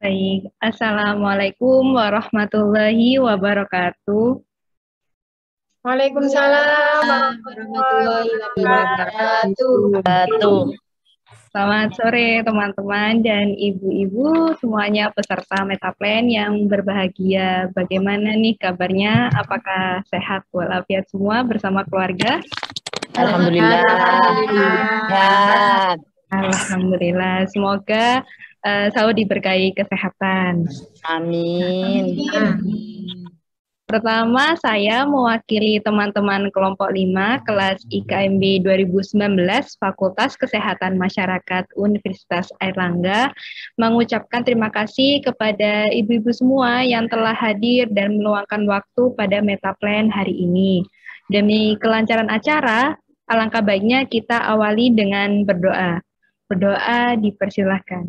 Baik, Assalamualaikum warahmatullahi wabarakatuh. Waalaikumsalam warahmatullahi wabarakatuh. wabarakatuh. Selamat sore teman-teman dan ibu-ibu semuanya peserta Metaplan yang berbahagia. Bagaimana nih kabarnya? Apakah sehat walafiat semua bersama keluarga? Alhamdulillah. Sehat. Alhamdulillah. Semoga selalu diberkahi kesehatan. Amin. Pertama, saya mewakili teman-teman kelompok 5 kelas IKMB 2019 Fakultas Kesehatan Masyarakat Universitas Airlangga mengucapkan terima kasih kepada ibu-ibu semua yang telah hadir dan meluangkan waktu pada Metaplan hari ini. Demi kelancaran acara, alangkah baiknya kita awali dengan berdoa. Berdoa dipersilahkan.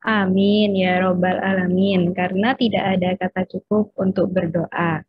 Amin ya robbal alamin, karena tidak ada kata cukup untuk berdoa.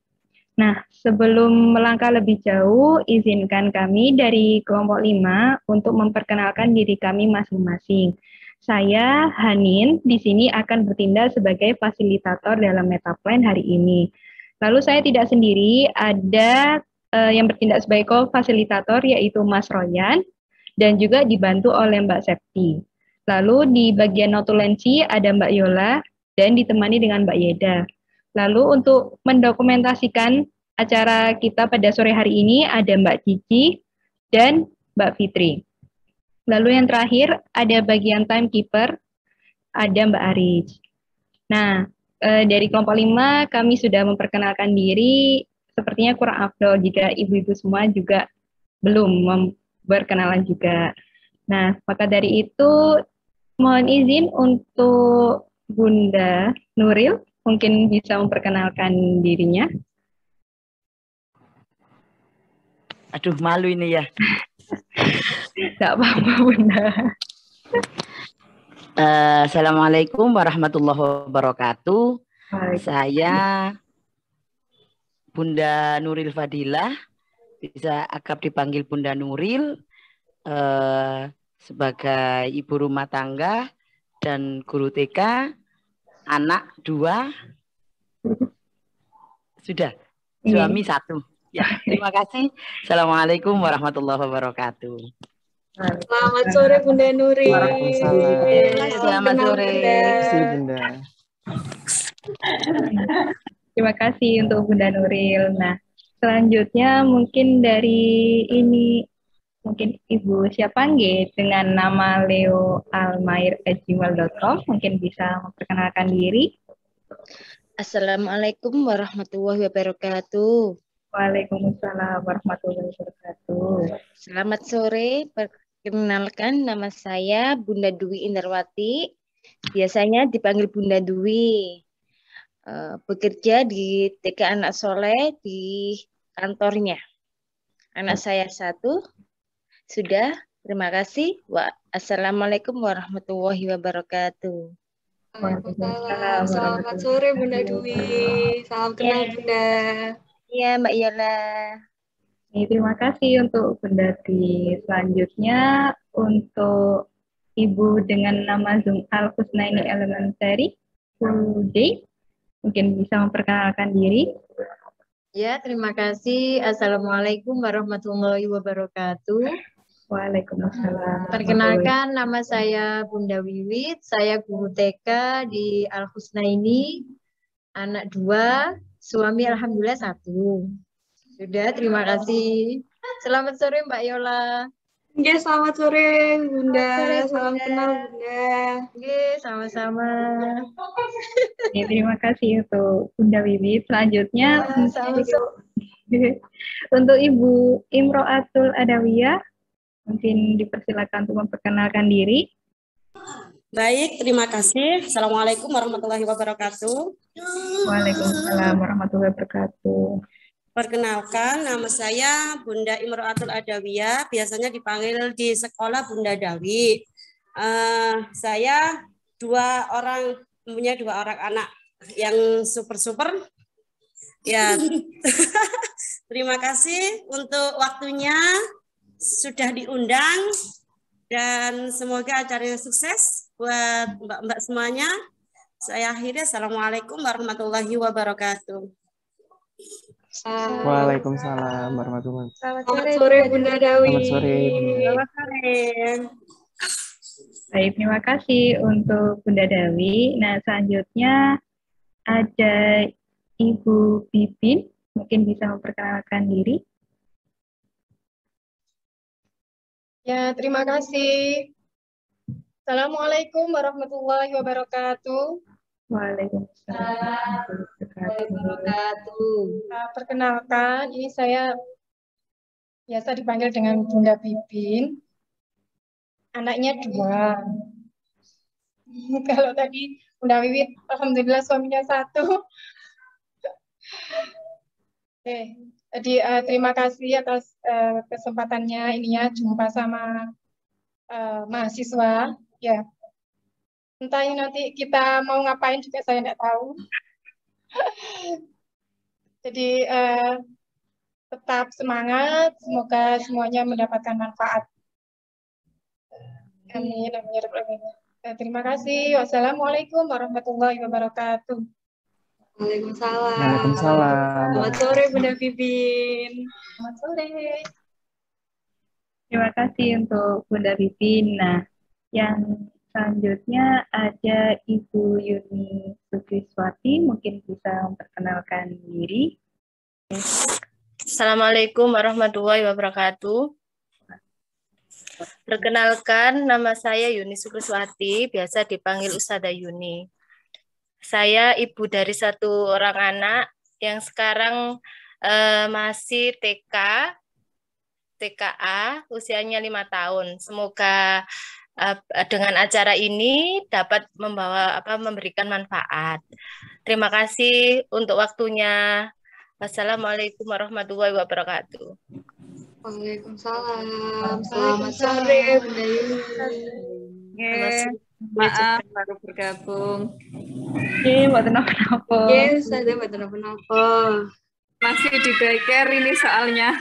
Nah, sebelum melangkah lebih jauh, izinkan kami dari kelompok 5 untuk memperkenalkan diri kami masing-masing. Saya, Hanin, di sini akan bertindak sebagai fasilitator dalam Metaplan hari ini. Lalu saya tidak sendiri, ada yang bertindak sebagai co-fasilitator yaitu Mas Royan, dan juga dibantu oleh Mbak Septi. Lalu di bagian notulensi ada Mbak Yola dan ditemani dengan Mbak Yeda. Lalu untuk mendokumentasikan acara kita pada sore hari ini ada Mbak Cici dan Mbak Fitri. Lalu yang terakhir ada bagian timekeeper, ada Mbak Aris. Nah, dari kelompok 5 kami sudah memperkenalkan diri, sepertinya kurang afdol jika ibu-ibu semua juga belum berkenalan juga. Nah, maka dari itu mohon izin untuk Bunda Nuril, mungkin bisa memperkenalkan dirinya. Aduh, malu ini ya. Tidak apa-apa, Bunda. Assalamualaikum warahmatullahi wabarakatuh. Saya Bunda Nuril Fadilah, bisa akrab dipanggil Bunda Nuril, sebagai ibu rumah tangga dan guru TK, anak 2, sudah, suami 1. Ya, terima kasih. Assalamualaikum warahmatullahi wabarakatuh. Selamat sore Bunda Nuril. Selamat sore. Bunda. Terima kasih untuk Bunda Nuril. Nah, selanjutnya mungkin dari ini, mungkin Ibu siapa nggih dengan nama leo@gmail.com, mungkin bisa memperkenalkan diri. Assalamualaikum warahmatullahi wabarakatuh. Waalaikumsalam warahmatullahi wabarakatuh. Selamat sore, perkenalkan nama saya Bunda Dwi Indarwati, biasanya dipanggil Bunda Dwi. Bekerja di TK Anak Soleh di kantornya. Anak saya 1, sudah, terima kasih. Assalamualaikum warahmatullahi wabarakatuh. Waalaikumsalam. Selamat sore Bunda Dwi. Salam kenal Bunda. Iya Mbak Yola. Terima kasih untuk Bunda Dwi. Selanjutnya untuk Ibu dengan nama Zoom Al-Husnaini Elementary Full Day, mungkin bisa memperkenalkan diri. Ya, terima kasih. Assalamualaikum warahmatullahi wabarakatuh. Waalaikumsalam. Perkenalkan, nama saya Bunda Wiwit. Saya guru TK di Al-Husnaini, anak 2, suami alhamdulillah 1. Sudah, terima kasih. Selamat sore Mbak Yola. Oke, selamat sore Bunda. Selamat sore, Salam Bunda. kenal Bunda. Oke, sama-sama. Terima kasih untuk Bunda Wiwi. Selanjutnya untuk Ibu Imro'atul Adawiyah, mungkin dipersilakan untuk memperkenalkan diri. Baik, terima kasih. Assalamualaikum warahmatullahi wabarakatuh. Waalaikumsalam warahmatullahi wabarakatuh. Perkenalkan, nama saya Bunda Imro'atul Adawiyah, biasanya dipanggil di sekolah Bunda Dawi. Saya punya 2 orang anak yang super-super. Ya, terima kasih untuk waktunya sudah diundang dan semoga acaranya sukses buat mbak-mbak semuanya. Saya akhiri. Assalamualaikum warahmatullahi wabarakatuh. Waalaikumsalam warahmatullahi wabarakatuh. Selamat sore Bunda Dawi. Selamat sore. Selamat sore. Baik, terima kasih untuk Bunda Dawi. Nah, selanjutnya ada Ibu Pipin, mungkin bisa memperkenalkan diri. Ya, terima kasih. Assalamualaikum warahmatullahi wabarakatuh. Waalaikumsalam warahmatullahi wabarakatuh. Perkenalkan, ini saya biasa dipanggil dengan Bunda Pipin. Anaknya 2. Kalau tadi Bunda Wiwit, alhamdulillah suaminya 1. Oke, jadi terima kasih atas kesempatannya ininya jumpa sama mahasiswa. Ya, entah ini nanti kita mau ngapain juga saya tidak tahu. Jadi tetap semangat, semoga semuanya mendapatkan manfaat. Amin. Terima kasih. Wassalamualaikum warahmatullahi wabarakatuh. Waalaikumsalam. Waalaikumsalam. Selamat sore Bunda Pipin. Selamat sore. Terima kasih untuk Bunda Pipin. Nah, yang selanjutnya ada Ibu Yuni Sukriswati, mungkin bisa memperkenalkan diri. Assalamualaikum warahmatullahi wabarakatuh. Perkenalkan, nama saya Yuni Sukriswati, biasa dipanggil Ustadzah Yuni. Saya ibu dari 1 orang anak yang sekarang masih TKA, usianya 5 tahun. Semoga dengan acara ini dapat memberikan manfaat. Terima kasih untuk waktunya. Wassalamualaikum warahmatullahi wabarakatuh. Waalaikumsalam. Selamat sore Bunda Yuni. Maaf baru bergabung. Mboten napa-napa. Ada mboten napa-napa. Masih di daycare ini soalnya.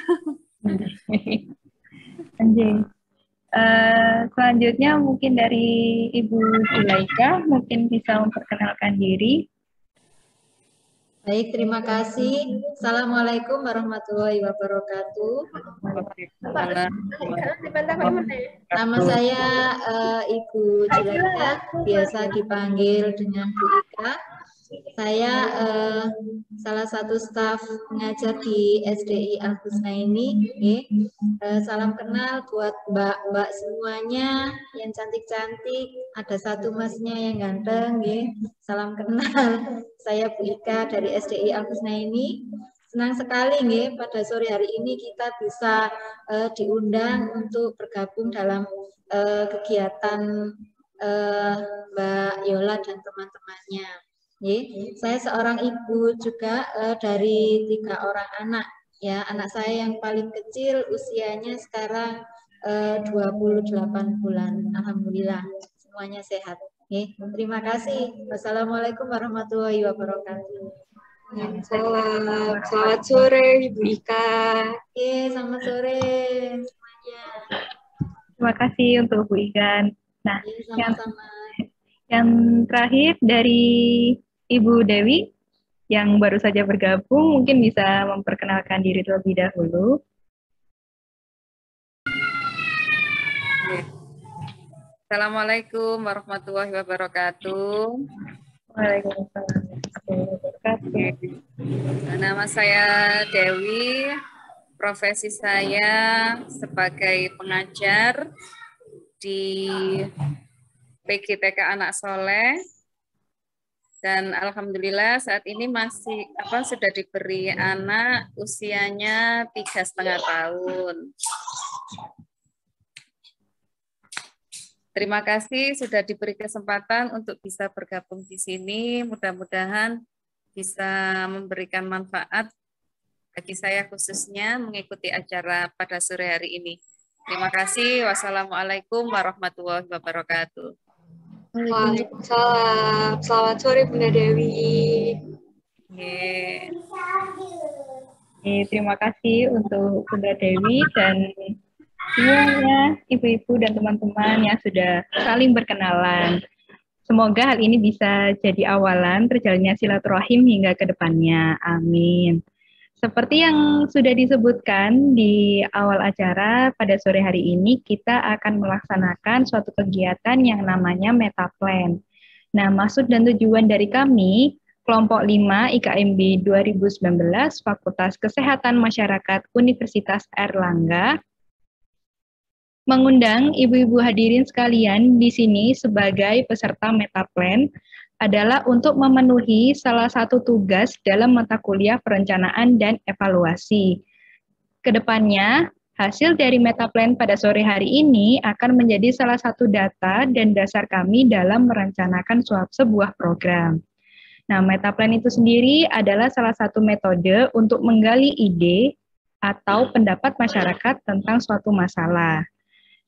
Anjing. Selanjutnya mungkin dari Ibu Zulaika, mungkin bisa memperkenalkan diri. Baik, terima kasih. Assalamualaikum warahmatullahi wabarakatuh. Nama saya Ibu Zulaika, biasa dipanggil dengan Bu Ika. Saya salah satu staf pengajar di SDI Al-Husnaini. Salam kenal buat mbak-mbak semuanya yang cantik-cantik. Ada 1 masnya yang ganteng. Salam kenal. Saya Bu Ika dari SDI Al-Husnaini. Senang sekali pada sore hari ini kita bisa diundang untuk bergabung dalam kegiatan Mbak Yola dan teman-temannya. Saya seorang ibu juga dari 3 orang anak. Ya, anak saya yang paling kecil usianya sekarang 28 bulan. Alhamdulillah semuanya sehat. Terima kasih. Wassalamualaikum warahmatullahi wabarakatuh. Selamat sore Ibu Ika. Selamat sore semuanya. Terima kasih untuk Bu Ika. Nah, sama-sama. Yang terakhir dari Ibu Dewi yang baru saja bergabung, mungkin bisa memperkenalkan diri terlebih dahulu. Assalamualaikum warahmatullahi wabarakatuh. Waalaikumsalam warahmatullahi wabarakatuh. Nama saya Dewi, profesi saya sebagai pengajar di PGTK Anak Soleh. Dan alhamdulillah saat ini masih sudah diberi anak usianya 3,5 tahun. Terima kasih sudah diberi kesempatan untuk bisa bergabung di sini. Mudah-mudahan bisa memberikan manfaat bagi saya khususnya mengikuti acara pada sore hari ini. Terima kasih. Wassalamualaikum warahmatullahi wabarakatuh. Waalaikumsalam. Selamat sore Bunda Dewi. Terima kasih untuk Bunda Dewi dan semuanya, ibu-ibu dan teman-teman yang sudah saling berkenalan. Semoga hal ini bisa jadi awalan terjalinnya silaturahim hingga ke depannya. Amin. Seperti yang sudah disebutkan di awal acara, pada sore hari ini kita akan melaksanakan suatu kegiatan yang namanya Metaplan. Nah, maksud dan tujuan dari kami, kelompok 5 IKMB 2019, Fakultas Kesehatan Masyarakat Universitas Airlangga, mengundang ibu-ibu hadirin sekalian di sini sebagai peserta Metaplan adalah untuk memenuhi salah satu tugas dalam mata kuliah perencanaan dan evaluasi. Kedepannya, hasil dari Metaplan pada sore hari ini akan menjadi salah satu data dan dasar kami dalam merencanakan sebuah program. Nah, Metaplan itu sendiri adalah salah satu metode untuk menggali ide atau pendapat masyarakat tentang suatu masalah.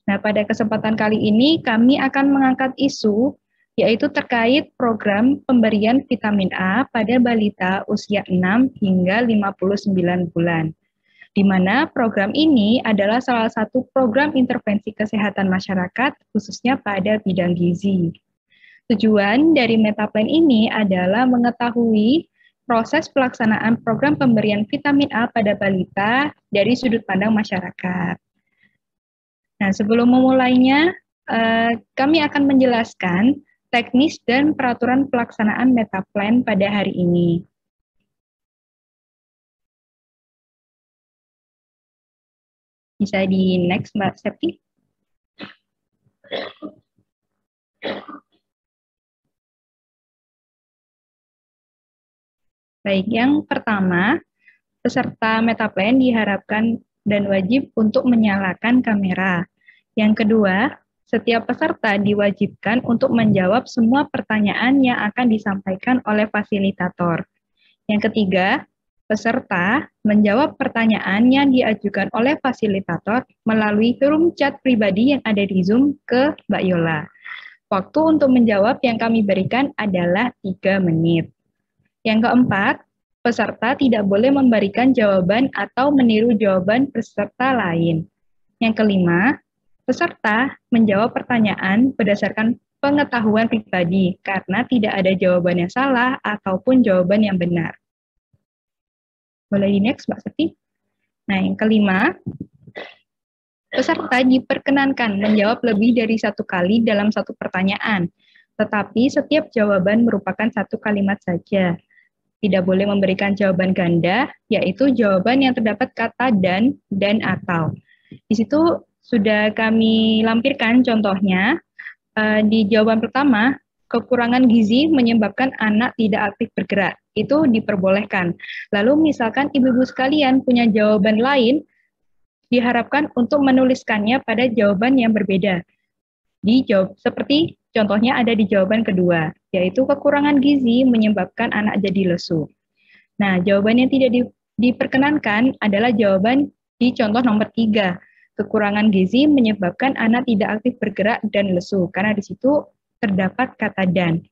Nah, pada kesempatan kali ini kami akan mengangkat isu yaitu terkait program pemberian vitamin A pada balita usia 6 hingga 59 bulan. Di mana program ini adalah salah satu program intervensi kesehatan masyarakat khususnya pada bidang gizi. Tujuan dari Metaplan ini adalah mengetahui proses pelaksanaan program pemberian vitamin A pada balita dari sudut pandang masyarakat. Nah, sebelum memulainya, kami akan menjelaskan teknis dan peraturan pelaksanaan Metaplan pada hari ini. Bisa di next, Mbak Septi. Baik, yang pertama, peserta Metaplan diharapkan dan wajib untuk menyalakan kamera. Yang kedua, setiap peserta diwajibkan untuk menjawab semua pertanyaan yang akan disampaikan oleh fasilitator. Yang ketiga, peserta menjawab pertanyaan yang diajukan oleh fasilitator melalui forum chat pribadi yang ada di Zoom ke Mbak Yola. Waktu untuk menjawab yang kami berikan adalah 3 menit. Yang keempat, peserta tidak boleh memberikan jawaban atau meniru jawaban peserta lain. Yang kelima, peserta menjawab pertanyaan berdasarkan pengetahuan pribadi karena tidak ada jawaban yang salah ataupun jawaban yang benar. Boleh di next, Mbak Septi? Nah, yang kelima, peserta diperkenankan menjawab lebih dari 1 kali dalam 1 pertanyaan, tetapi setiap jawaban merupakan 1 kalimat saja. Tidak boleh memberikan jawaban ganda, yaitu jawaban yang terdapat kata dan atau. Di situ sudah kami lampirkan contohnya. Di jawaban pertama, kekurangan gizi menyebabkan anak tidak aktif bergerak. Itu diperbolehkan. Lalu misalkan ibu-ibu sekalian punya jawaban lain, diharapkan untuk menuliskannya pada jawaban yang berbeda. Seperti contohnya ada di jawaban kedua, yaitu kekurangan gizi menyebabkan anak jadi lesu. Nah, jawaban yang tidak diperkenankan adalah jawaban di contoh nomor 3. Kekurangan gizi menyebabkan anak tidak aktif bergerak dan lesu, karena di situ terdapat kata dan.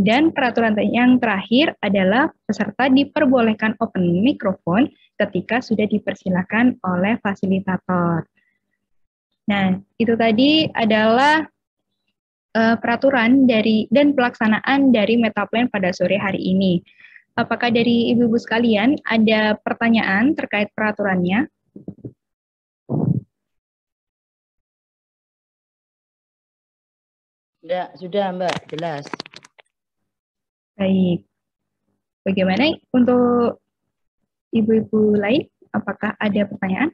Dan peraturan yang terakhir adalah peserta diperbolehkan open mikrofon ketika sudah dipersilakan oleh fasilitator. Nah, itu tadi adalah peraturan dan pelaksanaan dari Metaplan pada sore hari ini. Apakah dari ibu-ibu sekalian ada pertanyaan terkait peraturannya? Sudah Mbak, jelas. Baik. Bagaimana untuk ibu-ibu lain? Apakah ada pertanyaan?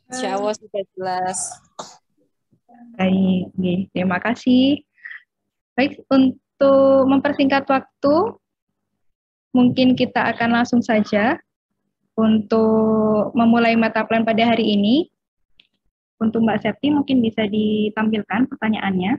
Insya Allah sudah jelas. Baik, terima kasih. Baik, untuk mempersingkat waktu, mungkin kita akan langsung saja untuk memulai Metaplan pada hari ini. Untuk Mbak Septi mungkin bisa ditampilkan pertanyaannya.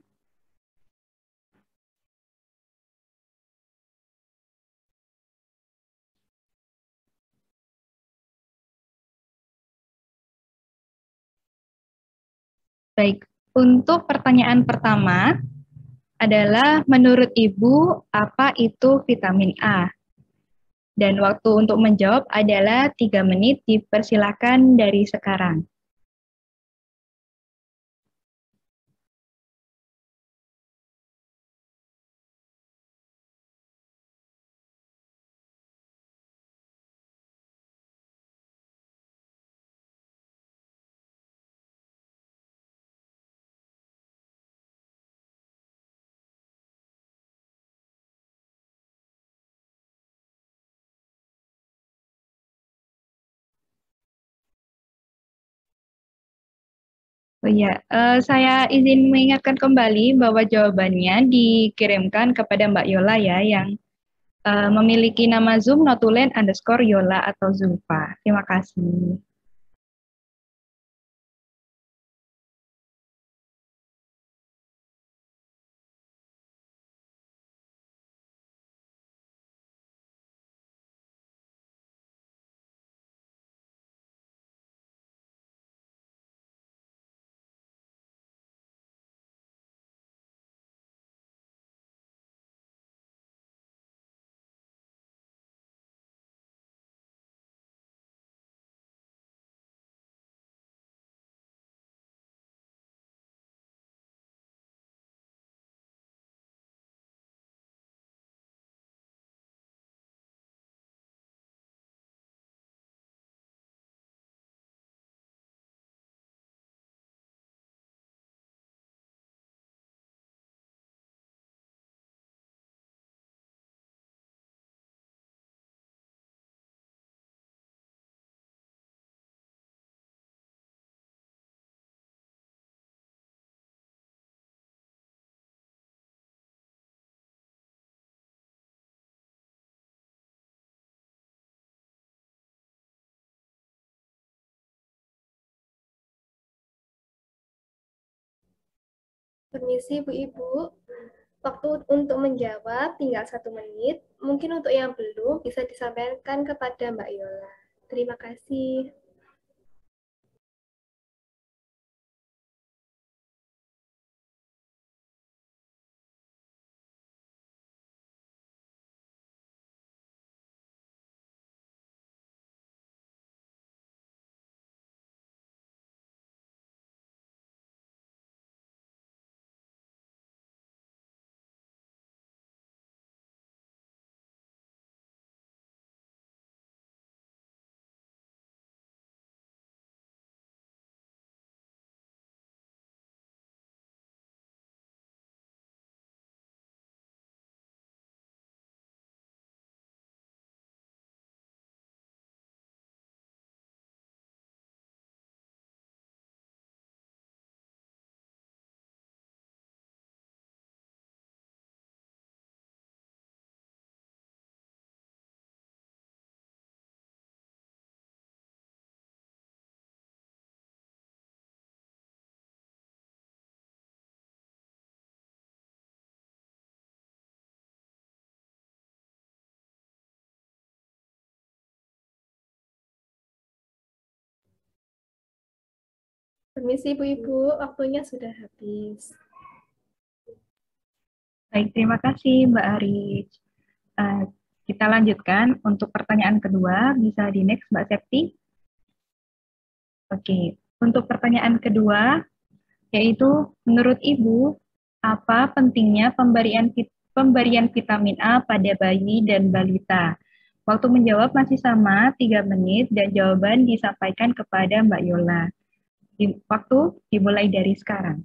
Baik, untuk pertanyaan pertama, adalah menurut Ibu apa itu vitamin A? Dan waktu untuk menjawab adalah 3 menit, dipersilakan dari sekarang. Oh ya, saya izin mengingatkan kembali bahwa jawabannya dikirimkan kepada Mbak Yola ya, yang memiliki nama Zoom notulen_Yola atau Zulfa. Terima kasih. Permisi Bu-Ibu, waktu untuk menjawab tinggal 1 menit. Mungkin untuk yang belum bisa disampaikan kepada Mbak Yola. Terima kasih. Permisi Bu-Ibu, waktunya sudah habis. Baik, terima kasih Mbak Aris. Kita lanjutkan untuk pertanyaan kedua, bisa di next Mbak Septi. Oke, untuk pertanyaan kedua, yaitu menurut Ibu, apa pentingnya pemberian vitamin A pada bayi dan balita? Waktu menjawab masih sama, 3 menit, dan jawaban disampaikan kepada Mbak Yola. Waktu dimulai dari sekarang.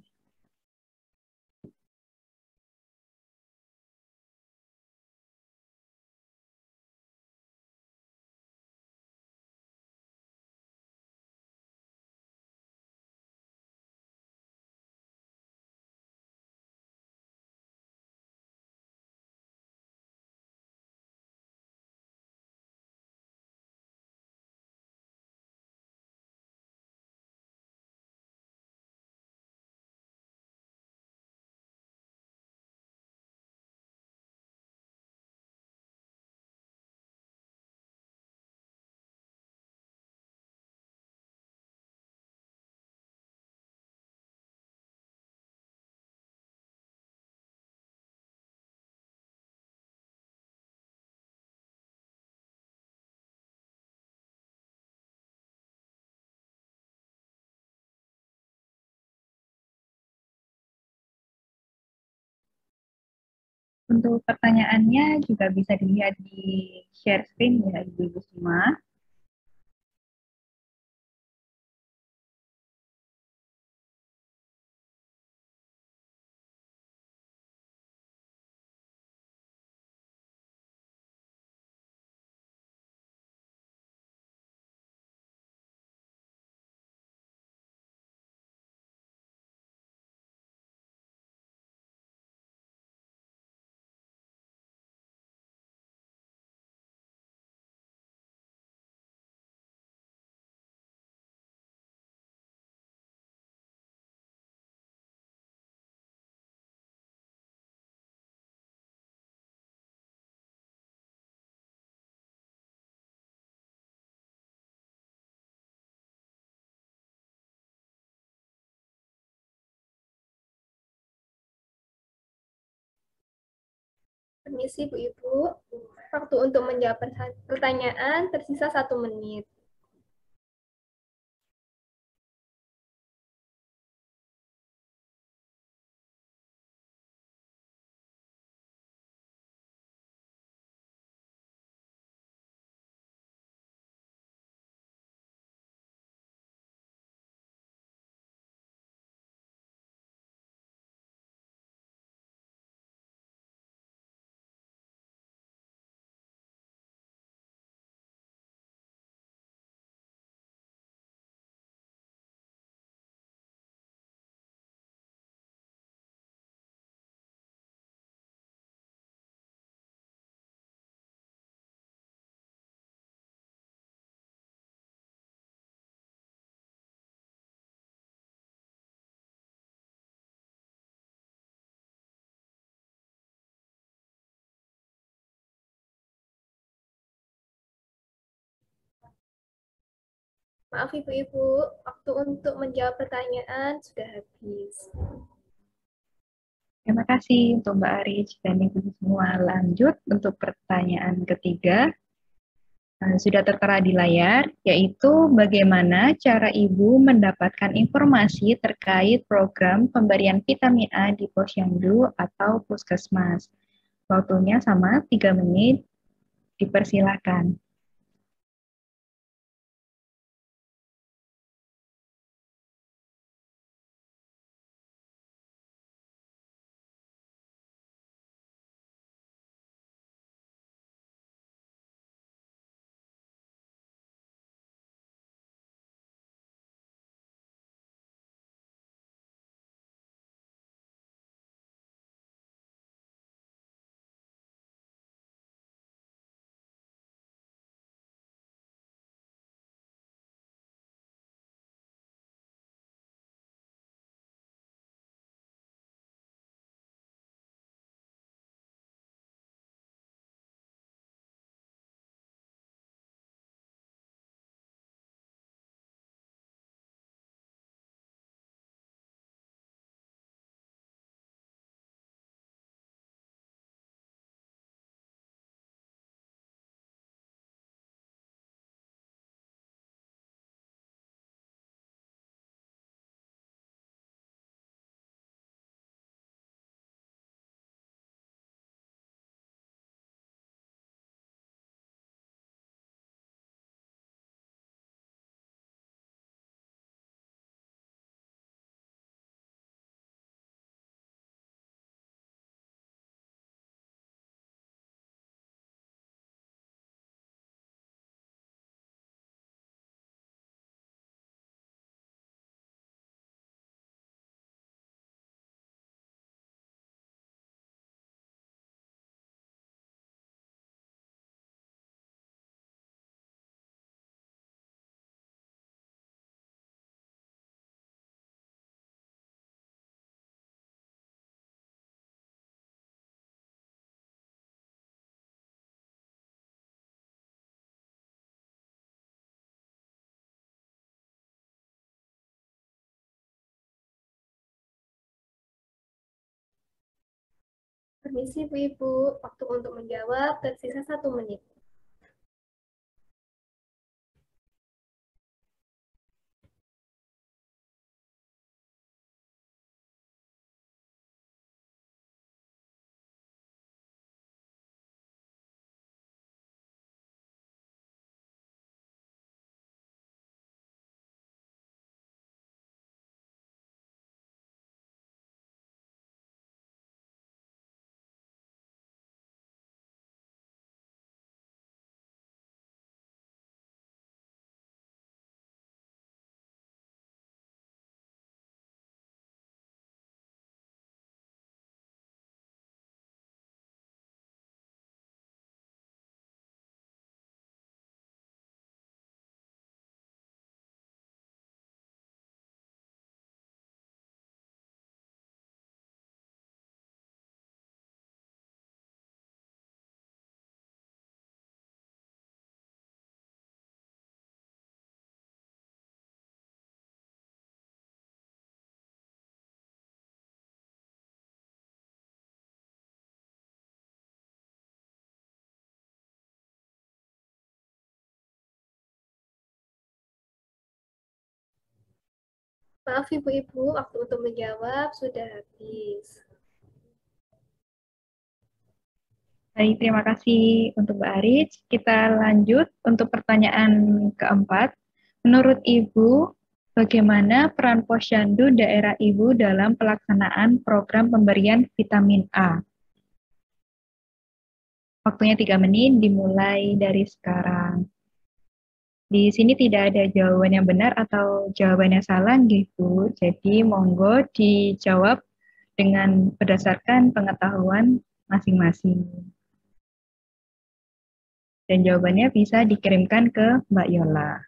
Untuk pertanyaannya juga bisa dilihat di share screen ya Ibu-Ibu semua. Permisi Bu Ibu, waktu untuk menjawab pertanyaan tersisa 1 menit. Maaf Ibu-Ibu, waktu untuk menjawab pertanyaan sudah habis. Terima kasih untuk Mbak Aris dan Ibu semua. Lanjut untuk pertanyaan ketiga. Sudah tertera di layar, yaitu bagaimana cara Ibu mendapatkan informasi terkait program pemberian vitamin A di Posyandu atau Puskesmas. Waktunya sama 3 menit, dipersilakan. Permisi Bu-Ibu, waktu untuk menjawab tersisa 1 menit. Maaf Ibu-Ibu, waktu untuk menjawab sudah habis. Baik, terima kasih untuk Mbak Aris. Kita lanjut untuk pertanyaan keempat. Menurut Ibu, bagaimana peran posyandu daerah Ibu dalam pelaksanaan program pemberian vitamin A? Waktunya 3 menit, dimulai dari sekarang. Di sini tidak ada jawaban yang benar atau jawaban yang salah gitu. Jadi monggo dijawab dengan berdasarkan pengetahuan masing-masing. Dan jawabannya bisa dikirimkan ke Mbak Yola.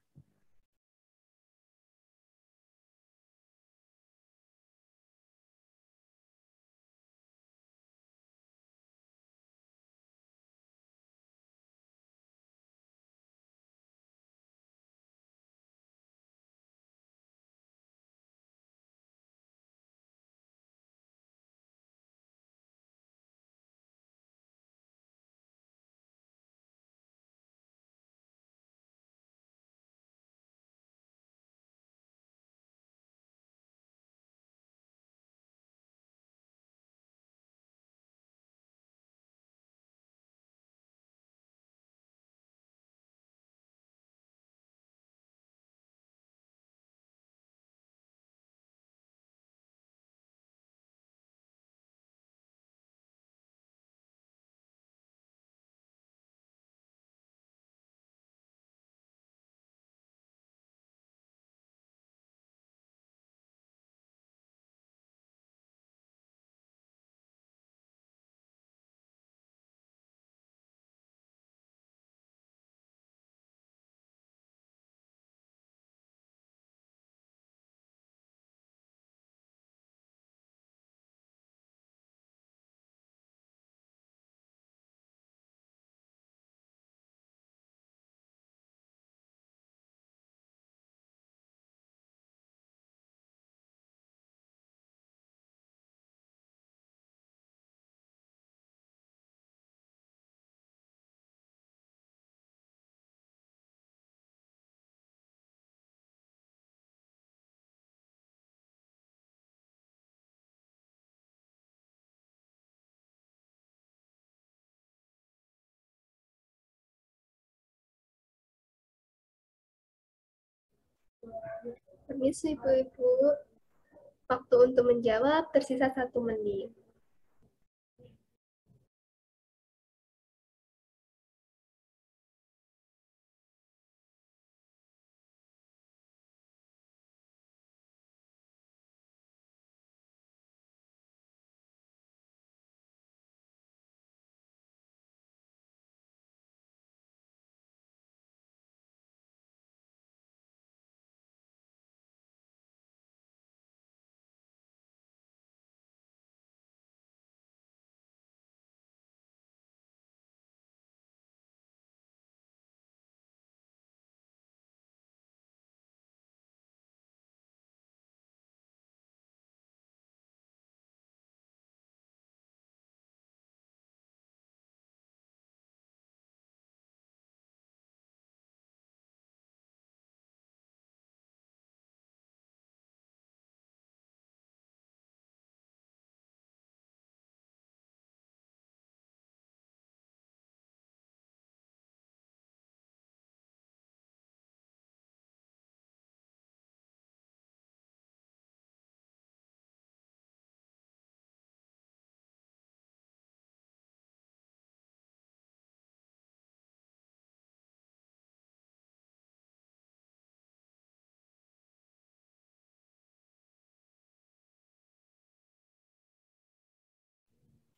Permisi Ibu-Ibu, waktu untuk menjawab tersisa 1 menit.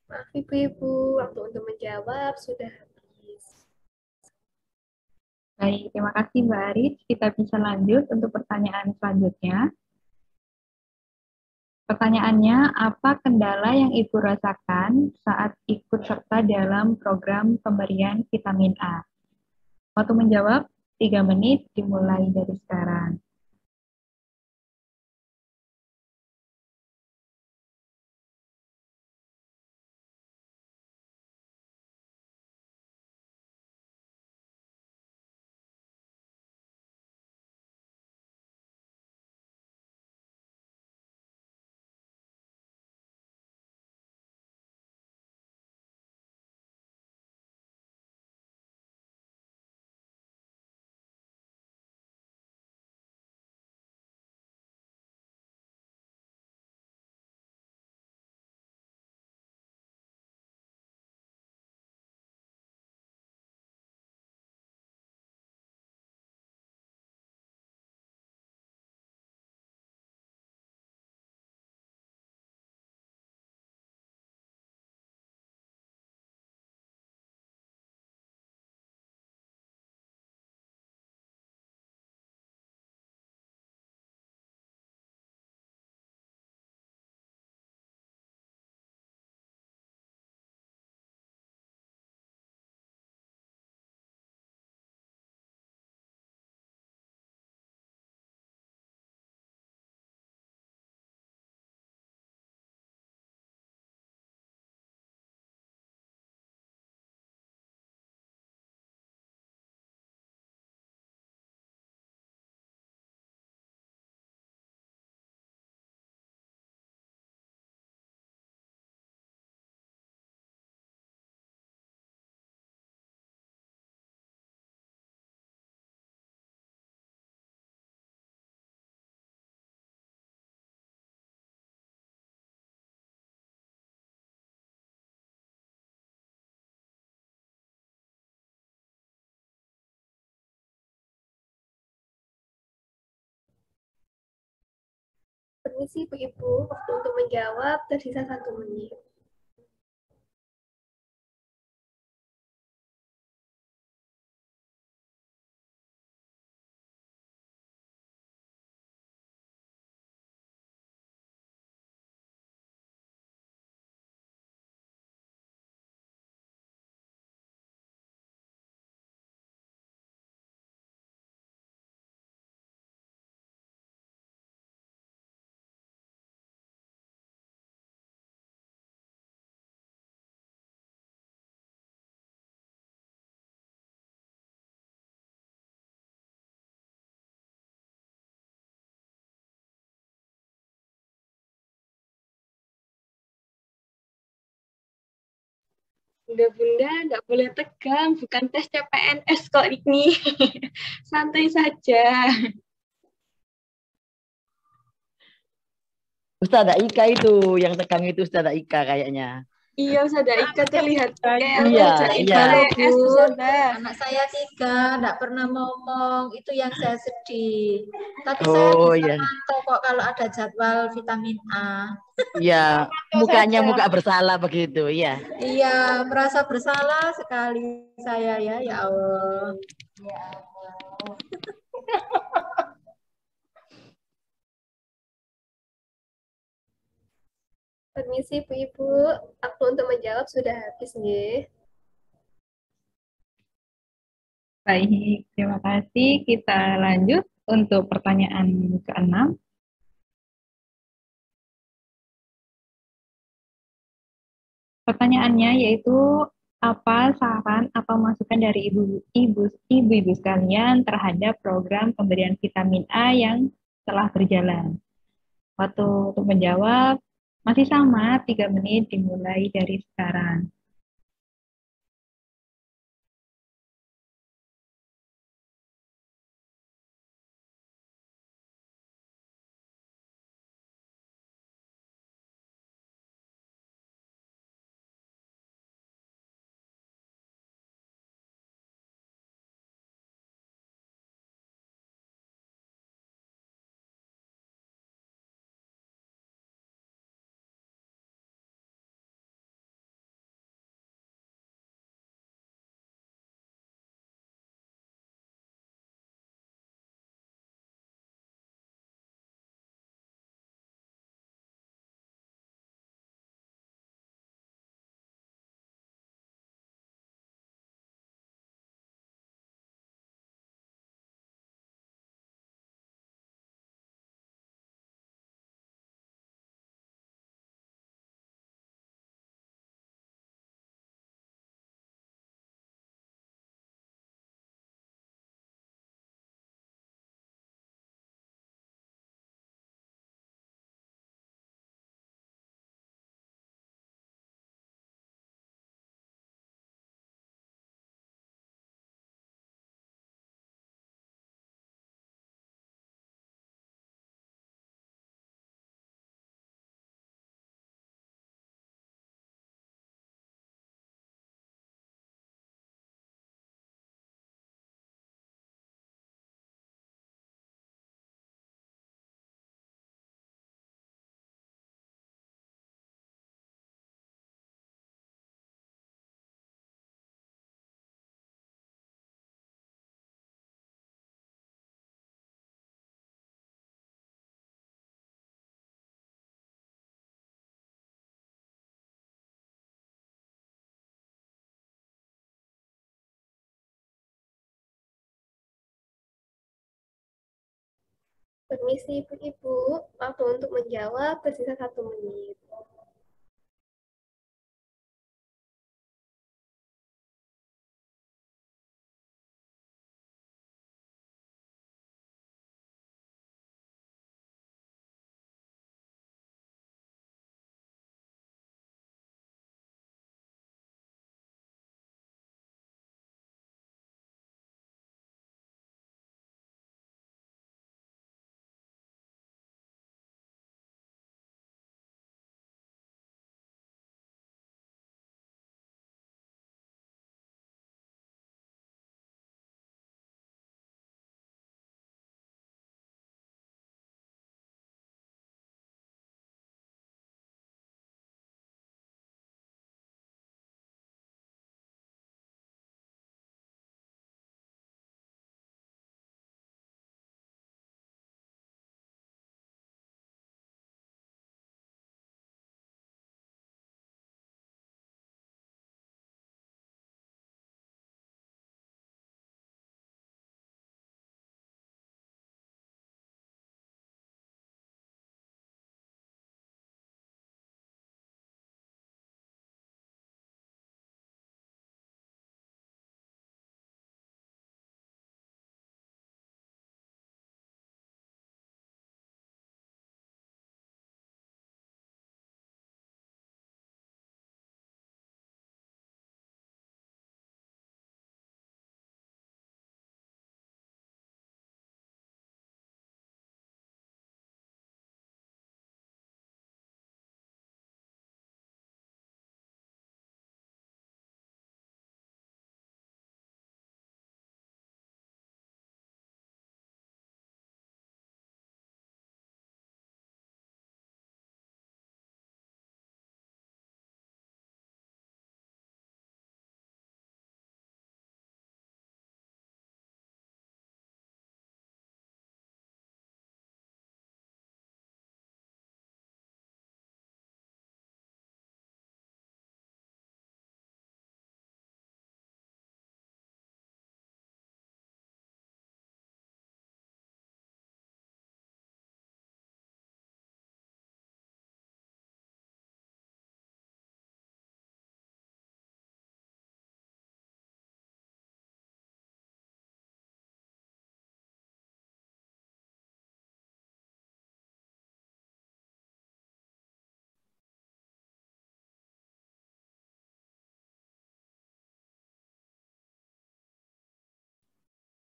Maaf Ibu-Ibu, waktu untuk menjawab sudah habis. Baik, terima kasih Mbak Aris. Kita bisa lanjut untuk pertanyaan selanjutnya. Pertanyaannya, apa kendala yang Ibu rasakan saat ikut serta dalam program pemberian vitamin A? Waktu menjawab 3 menit, dimulai dari sekarang. Permisi Bu-Ibu, waktu untuk menjawab tersisa 1 menit. Bunda-bunda nggak boleh tegang, bukan tes CPNS kok ini. Santai saja. Ustazah Ika itu yang tegang itu Ustazah Ika kayaknya. Iya, Ustazah Ika terlihat kayak Iya, ngerjain iya. CPNS, Ustazah. Anak saya 3, enggak pernah ngomong. Itu yang saya sedih. Tapi saya bisa iya. pantau kok kalau ada jadwal vitamin A. Iya, mukanya muka bersalah begitu, iya. Iya, merasa bersalah sekali saya ya, ya Allah. Ya Allah. Permisi Bu-Ibu, waktu untuk menjawab sudah habis nih. Baik, terima kasih. Kita lanjut untuk pertanyaan ke-6. Pertanyaannya yaitu apa saran atau masukan dari ibu-ibu sekalian terhadap program pemberian vitamin A yang telah berjalan? Waktu untuk menjawab masih sama, 3 menit dimulai dari sekarang. Permisi Ibu-Ibu, waktu untuk menjawab tersisa 1 menit.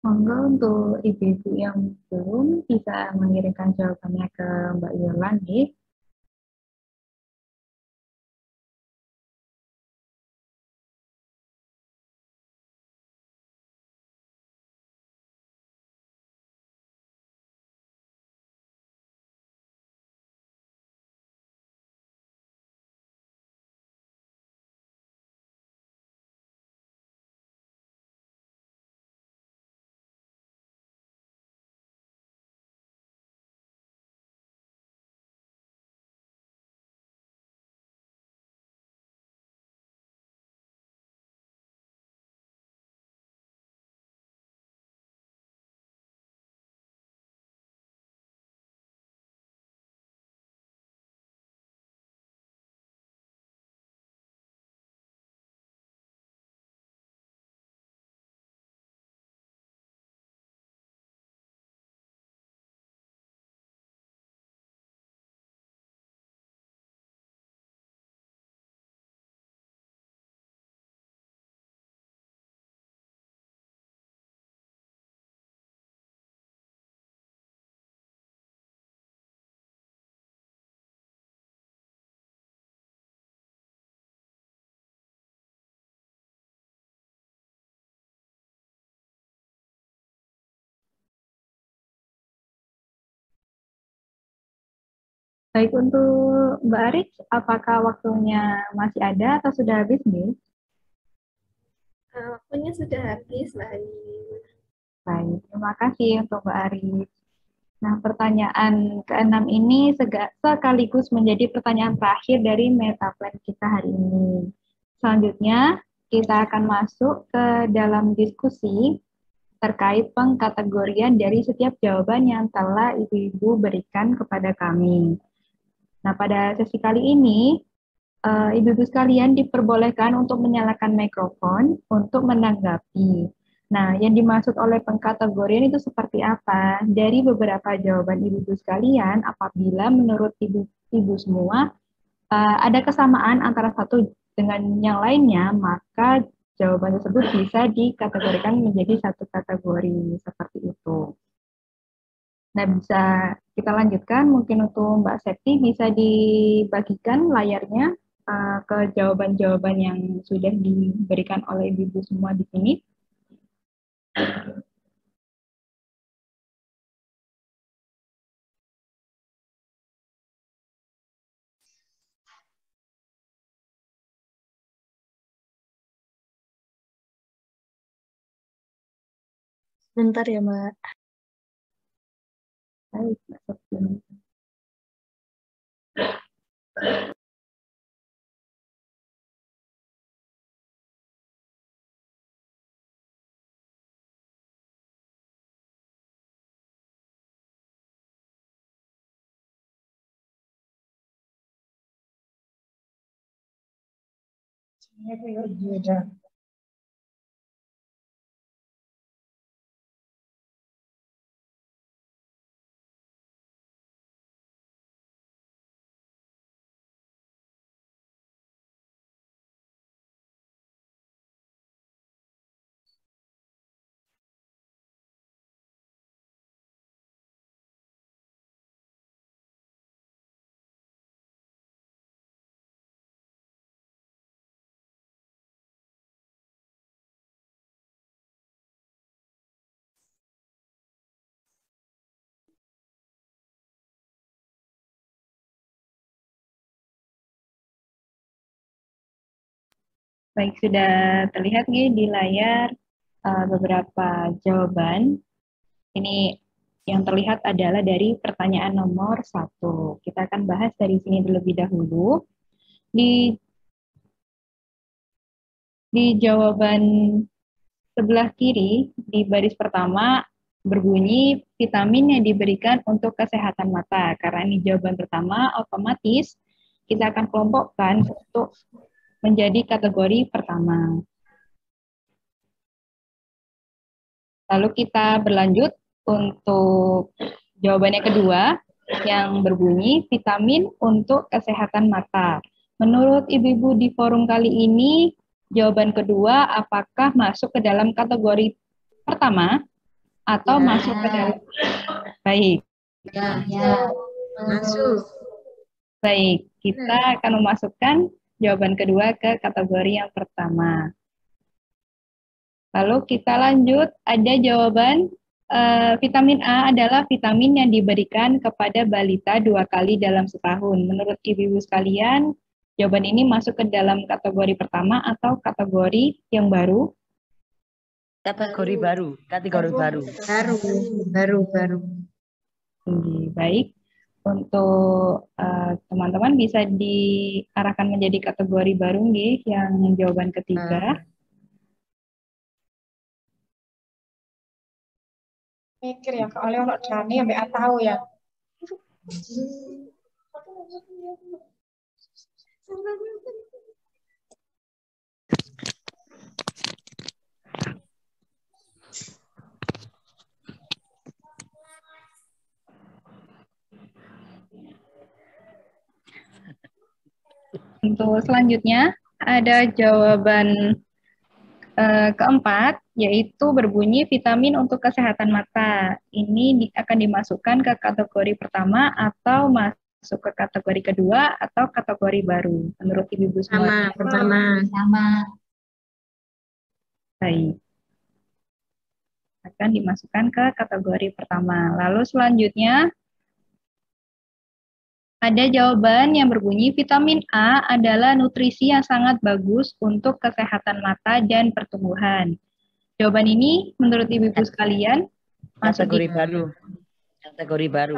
Monggo untuk ibu-ibu yang belum bisa mengirimkan jawabannya ke Mbak Yola nih. Baik, untuk Mbak Aris, apakah waktunya masih ada atau sudah habis nih? Waktunya sudah habis, Mbak Anis. Baik, terima kasih untuk Mbak Aris. Nah, pertanyaan ke-6 ini sekaligus menjadi pertanyaan terakhir dari metaplan kita hari ini. Selanjutnya, kita akan masuk ke dalam diskusi terkait pengkategorian dari setiap jawaban yang telah ibu-ibu berikan kepada kami. Nah, pada sesi kali ini, ibu-ibu sekalian diperbolehkan untuk menyalakan mikrofon untuk menanggapi. Nah, yang dimaksud oleh pengkategorian itu seperti apa? Dari beberapa jawaban ibu-ibu sekalian, apabila menurut ibu-ibu semua ada kesamaan antara satu dengan yang lainnya, maka jawaban tersebut bisa dikategorikan menjadi satu kategori seperti itu. Nah, bisa kita lanjutkan. Mungkin untuk Mbak Septi bisa dibagikan layarnya ke jawaban-jawaban yang sudah diberikan oleh ibu-ibu semua di sini. Bentar ya, Mbak. Baik, Mbak Septi. Baik, sudah terlihat nih di layar beberapa jawaban. Ini yang terlihat adalah dari pertanyaan nomor 1. Kita akan bahas dari sini terlebih dahulu. Di jawaban sebelah kiri, di baris pertama, berbunyi vitamin yang diberikan untuk kesehatan mata. Karena ini jawaban pertama, otomatis kita akan kelompokkan untuk menjadi kategori pertama. Lalu kita berlanjut untuk jawaban yang kedua, yang berbunyi vitamin untuk kesehatan mata. Menurut ibu-ibu di forum kali ini, jawaban kedua apakah masuk ke dalam kategori pertama atau masuk ke dalam. Baik. Ya. Masuk. Baik, kita akan memasukkan jawaban kedua ke kategori yang pertama. Lalu kita lanjut, ada jawaban vitamin A adalah vitamin yang diberikan kepada balita 2 kali dalam setahun. Menurut ibu-ibu sekalian, jawaban ini masuk ke dalam kategori pertama atau kategori yang baru? Kategori baru. Kategori baru. Baru. Baik. Untuk teman-teman bisa diarahkan menjadi kategori baru nggih, yang jawaban ketiga. Mikir ya, oleh ono Dani ambek tahu ya. Untuk selanjutnya ada jawaban keempat, yaitu berbunyi vitamin untuk kesehatan mata. Ini akan dimasukkan ke kategori pertama atau masuk ke kategori kedua atau kategori baru. Menurut ibu-ibu semua. Sama. Baik. Akan dimasukkan ke kategori pertama. Lalu selanjutnya ada jawaban yang berbunyi vitamin A adalah nutrisi yang sangat bagus untuk kesehatan mata dan pertumbuhan. Jawaban ini menurut ibu-ibu sekalian kategori baru. Kategori baru.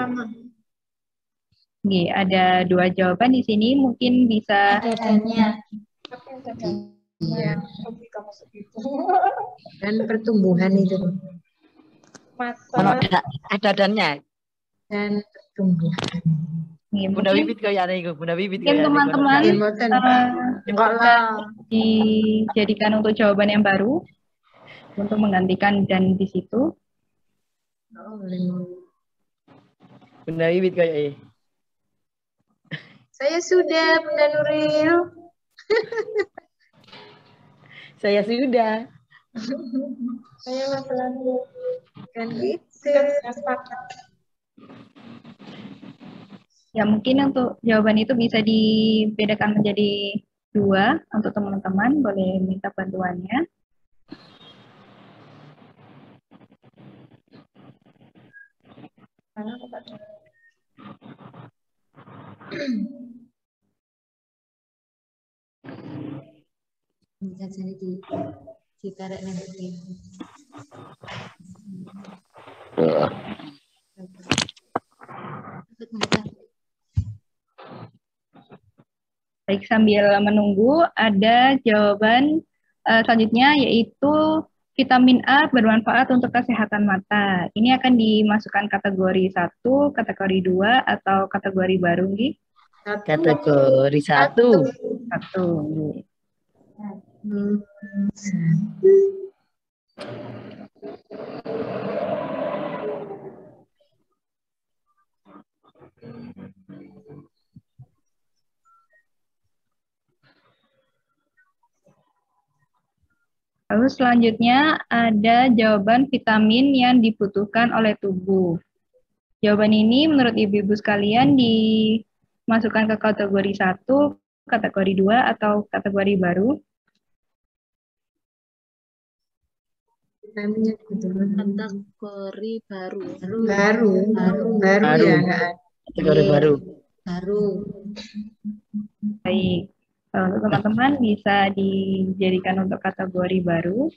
Oke, ada 2 jawaban di sini, mungkin bisa dan pertumbuhan itu. Ada dannya. Dan pertumbuhan. Bunda Bibit kayaknya itu, Bunda Bibit mungkin teman-teman dijadikan untuk jawaban yang baru untuk menggantikan dan di situ. Bunda Bibit kayaknya. Saya sudah, Bunda Nuril. Saya sudah. Saya selalu kan gitu. Ya, mungkin untuk jawaban itu bisa dibedakan menjadi 2 untuk teman-teman, boleh minta bantuannya. Bisa jadi ditarik nanti. Baik, sambil menunggu ada jawaban selanjutnya, yaitu vitamin A bermanfaat untuk kesehatan mata. Ini akan dimasukkan kategori 1, kategori 2, atau kategori baru, Nggih? Kategori 1. 1, Nggih. Lalu selanjutnya ada jawaban vitamin yang dibutuhkan oleh tubuh. Jawaban ini menurut ibu-ibu sekalian dimasukkan ke kategori 1, kategori 2, atau kategori baru? Kategori baru. Baru ya, kategori baru. Baik. Untuk teman-teman bisa dijadikan untuk kategori baru.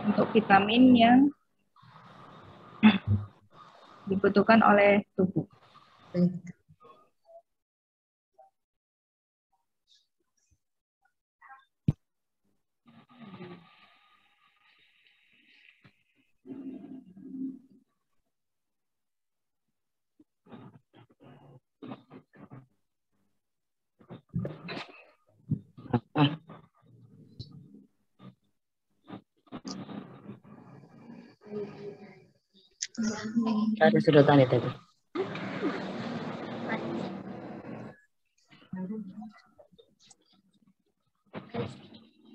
Untuk vitamin yang dibutuhkan oleh tubuh. Ada sedotan itu.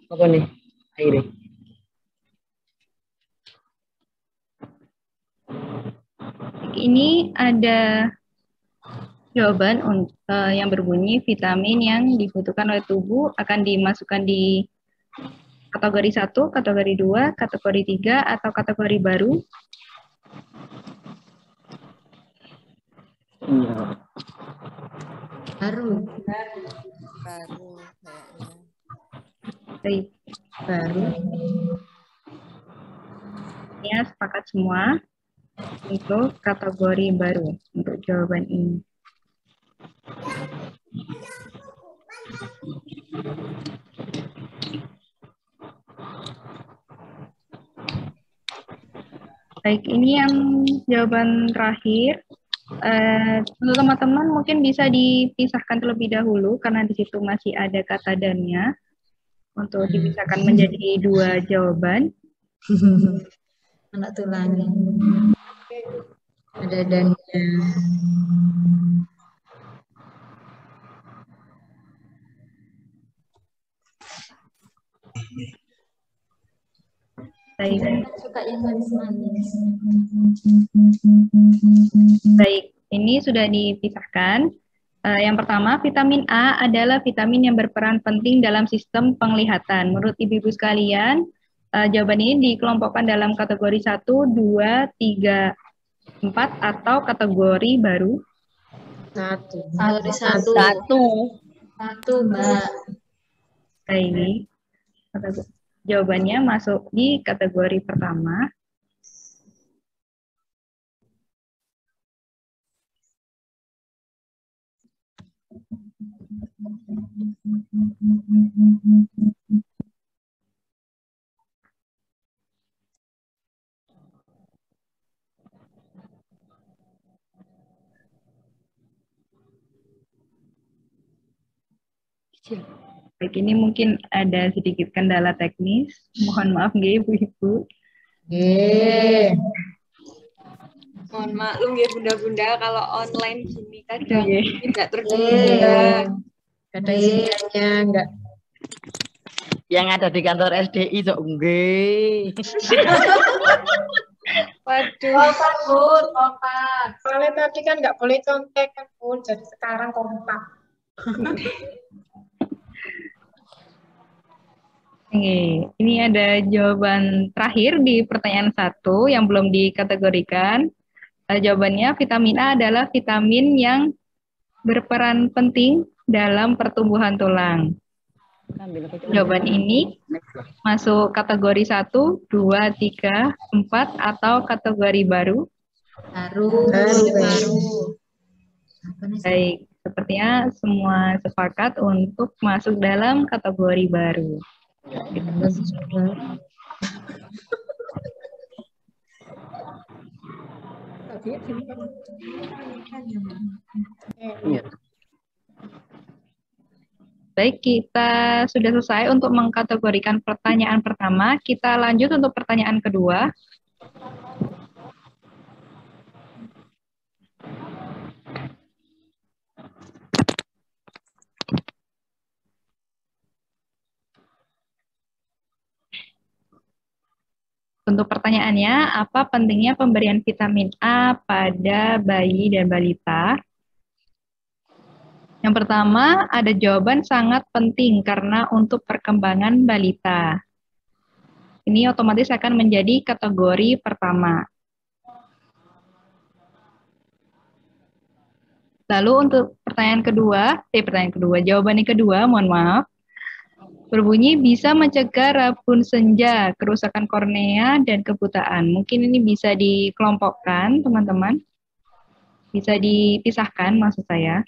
Apa nih? Ini. Ini ada jawaban yang berbunyi vitamin yang dibutuhkan oleh tubuh akan dimasukkan di kategori 1, kategori 2, kategori 3, atau kategori baru. Iya. Baru. Baik. Baru. Ya, sepakat semua untuk kategori baru untuk jawaban ini. Baik, ini yang jawaban terakhir. Untuk teman-teman mungkin bisa dipisahkan terlebih dahulu karena di situ masih ada kata dannya untuk dipisahkan menjadi 2 jawaban. Anak tulangnya. Ada dannya. Baik. Suka yang manis-manis. Baik, ini sudah dipisahkan. Yang pertama, vitamin A adalah vitamin yang berperan penting dalam sistem penglihatan. Menurut ibu-ibu sekalian, jawaban ini dikelompokkan dalam kategori 1, 2, 3, 4, atau kategori baru? 1. Satu, Mbak. Baik. Jawabannya masuk di kategori pertama. Baik, ini mungkin ada sedikit kendala teknis. Mohon maaf nggih Ibu-ibu. Mohon maklum ya bunda-bunda kalau online gini kadang tidak terhubung. Kadang sinyalnya enggak. Yang ada di kantor SDI sok nggih. Waduh. Kompak, Bun, kompak. Soalnya tadi kan nggak boleh contek kan, Bun. Jadi sekarang kompak. Ini ada jawaban terakhir di pertanyaan 1 yang belum dikategorikan. Jawabannya vitamin A adalah vitamin yang berperan penting dalam pertumbuhan tulang. Jawaban ini masuk kategori 1, 2, 3, 4, atau kategori baru? Baru. Baik, sepertinya semua sepakat untuk masuk dalam kategori baru. Baik, kita sudah selesai untuk mengkategorikan pertanyaan pertama. Kita lanjut untuk pertanyaan kedua. Untuk pertanyaannya, apa pentingnya pemberian vitamin A pada bayi dan balita? Yang pertama, ada jawaban sangat penting karena untuk perkembangan balita. Ini otomatis akan menjadi kategori pertama. Lalu untuk jawaban yang kedua, mohon maaf. Berbunyi bisa mencegah rabun senja, kerusakan kornea, dan kebutaan. Mungkin ini bisa dikelompokkan, teman-teman. Bisa dipisahkan, maksud saya.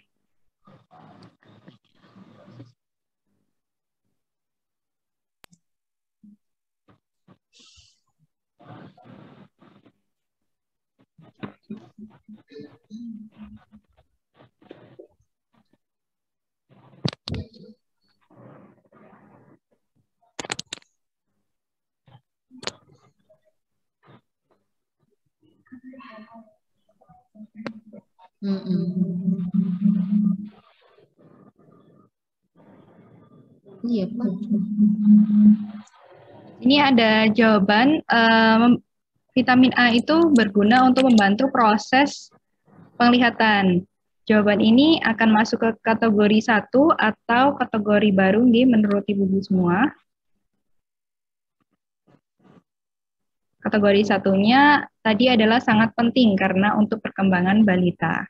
Iya, Pak. Ini ada jawaban vitamin A itu berguna untuk membantu proses penglihatan. Jawaban ini akan masuk ke kategori 1 atau kategori baru nggih menurut Ibu-ibu semua. Kategori satunya tadi adalah sangat penting karena untuk perkembangan balita.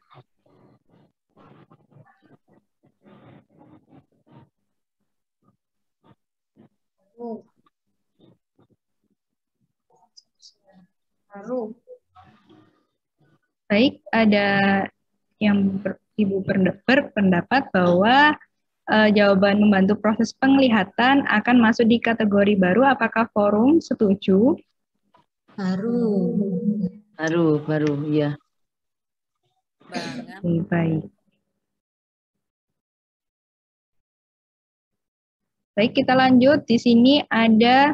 Baik, ada yang Ibu berpendapat bahwa jawaban membantu proses penglihatan akan masuk di kategori baru. Apakah forum setuju? Baru, iya. Baik. Baik, kita lanjut. Di sini ada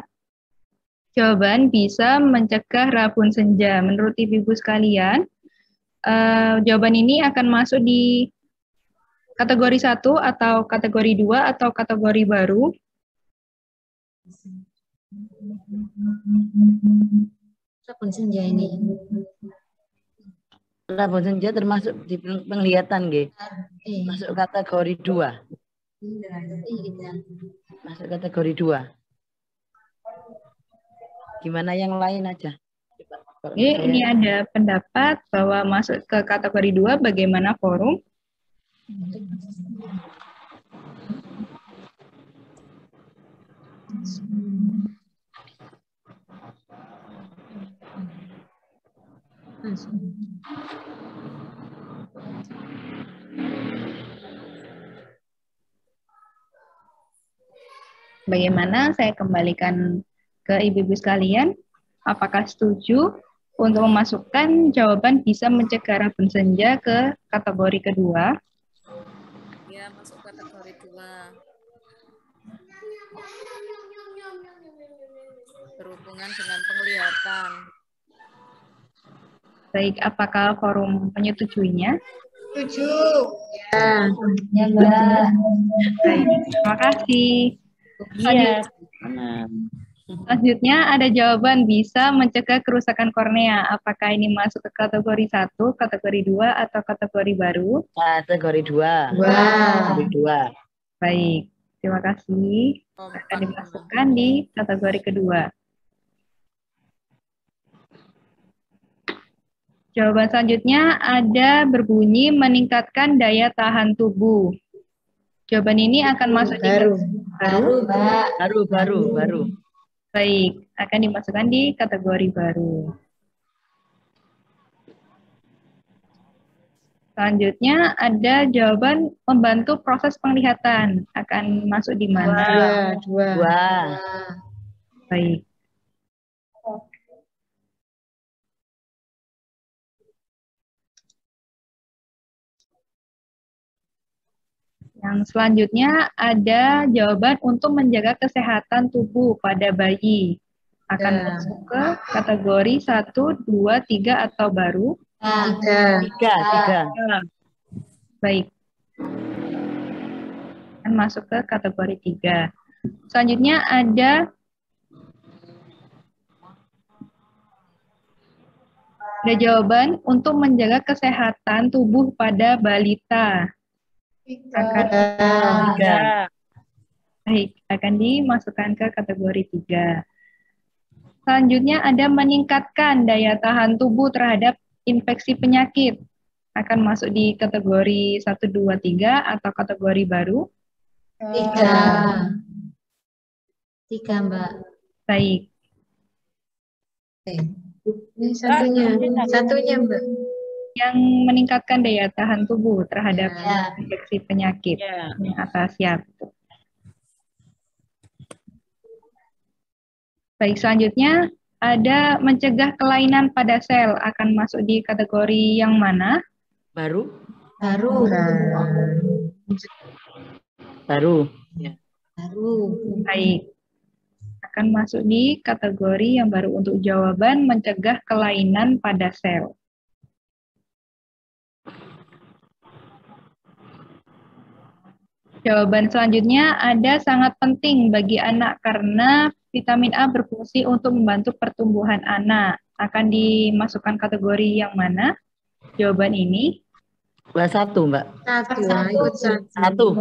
jawaban bisa mencegah rabun senja. Menurut ibu-ibu sekalian, jawaban ini akan masuk di kategori 1 atau kategori 2 atau kategori baru. Rabun senja ini. Rabun senja termasuk di penglihatan, nggih. Masuk kategori 2. Masuk kategori 2. Gimana yang lain aja? Ini ada pendapat bahwa masuk ke kategori 2, bagaimana forum? Bagaimana? Saya kembalikan ke ibu-ibu sekalian. Apakah setuju untuk memasukkan jawaban bisa mencegah rabun senja ke kategori kedua? Ya, masuk kategori 2. Berhubungan dengan penglihatan. Baik, apakah forum menyetujuinya? Setuju. Ya, Mbak. Baik, terima kasih. Iya. Selanjutnya ada jawaban bisa mencegah kerusakan kornea. Apakah ini masuk ke kategori 1, kategori 2, atau kategori baru? Kategori 2. Kategori 2. Baik, terima kasih. Akan dimasukkan di kategori kedua. Jawaban selanjutnya ada berbunyi meningkatkan daya tahan tubuh. Jawaban ini akan masuk di baru. Baik, akan dimasukkan di kategori baru. Selanjutnya ada jawaban membantu proses penglihatan. Akan masuk di mana? Dua. Baik. Yang selanjutnya ada jawaban untuk menjaga kesehatan tubuh pada bayi. Akan masuk ke kategori 1, 2, 3 atau baru? 3. Baik. Akan masuk ke kategori 3. Selanjutnya ada jawaban untuk menjaga kesehatan tubuh pada balita. Akan dimasukkan ke kategori 3. Selanjutnya ada meningkatkan daya tahan tubuh terhadap infeksi penyakit. Akan masuk di kategori 1, 2, 3 atau kategori baru? 3, Mbak. Baik. Ini satunya Mbak. Yang meningkatkan daya tahan tubuh terhadap infeksi penyakit. Yang atas, siap. Baik, selanjutnya ada mencegah kelainan pada sel. Akan masuk di kategori yang mana? Baru. Baik. Akan masuk di kategori yang baru untuk jawaban mencegah kelainan pada sel. Jawaban selanjutnya ada sangat penting bagi anak karena vitamin A berfungsi untuk membantu pertumbuhan anak. Akan dimasukkan kategori yang mana? Jawaban ini? Satu, Mbak. Satu.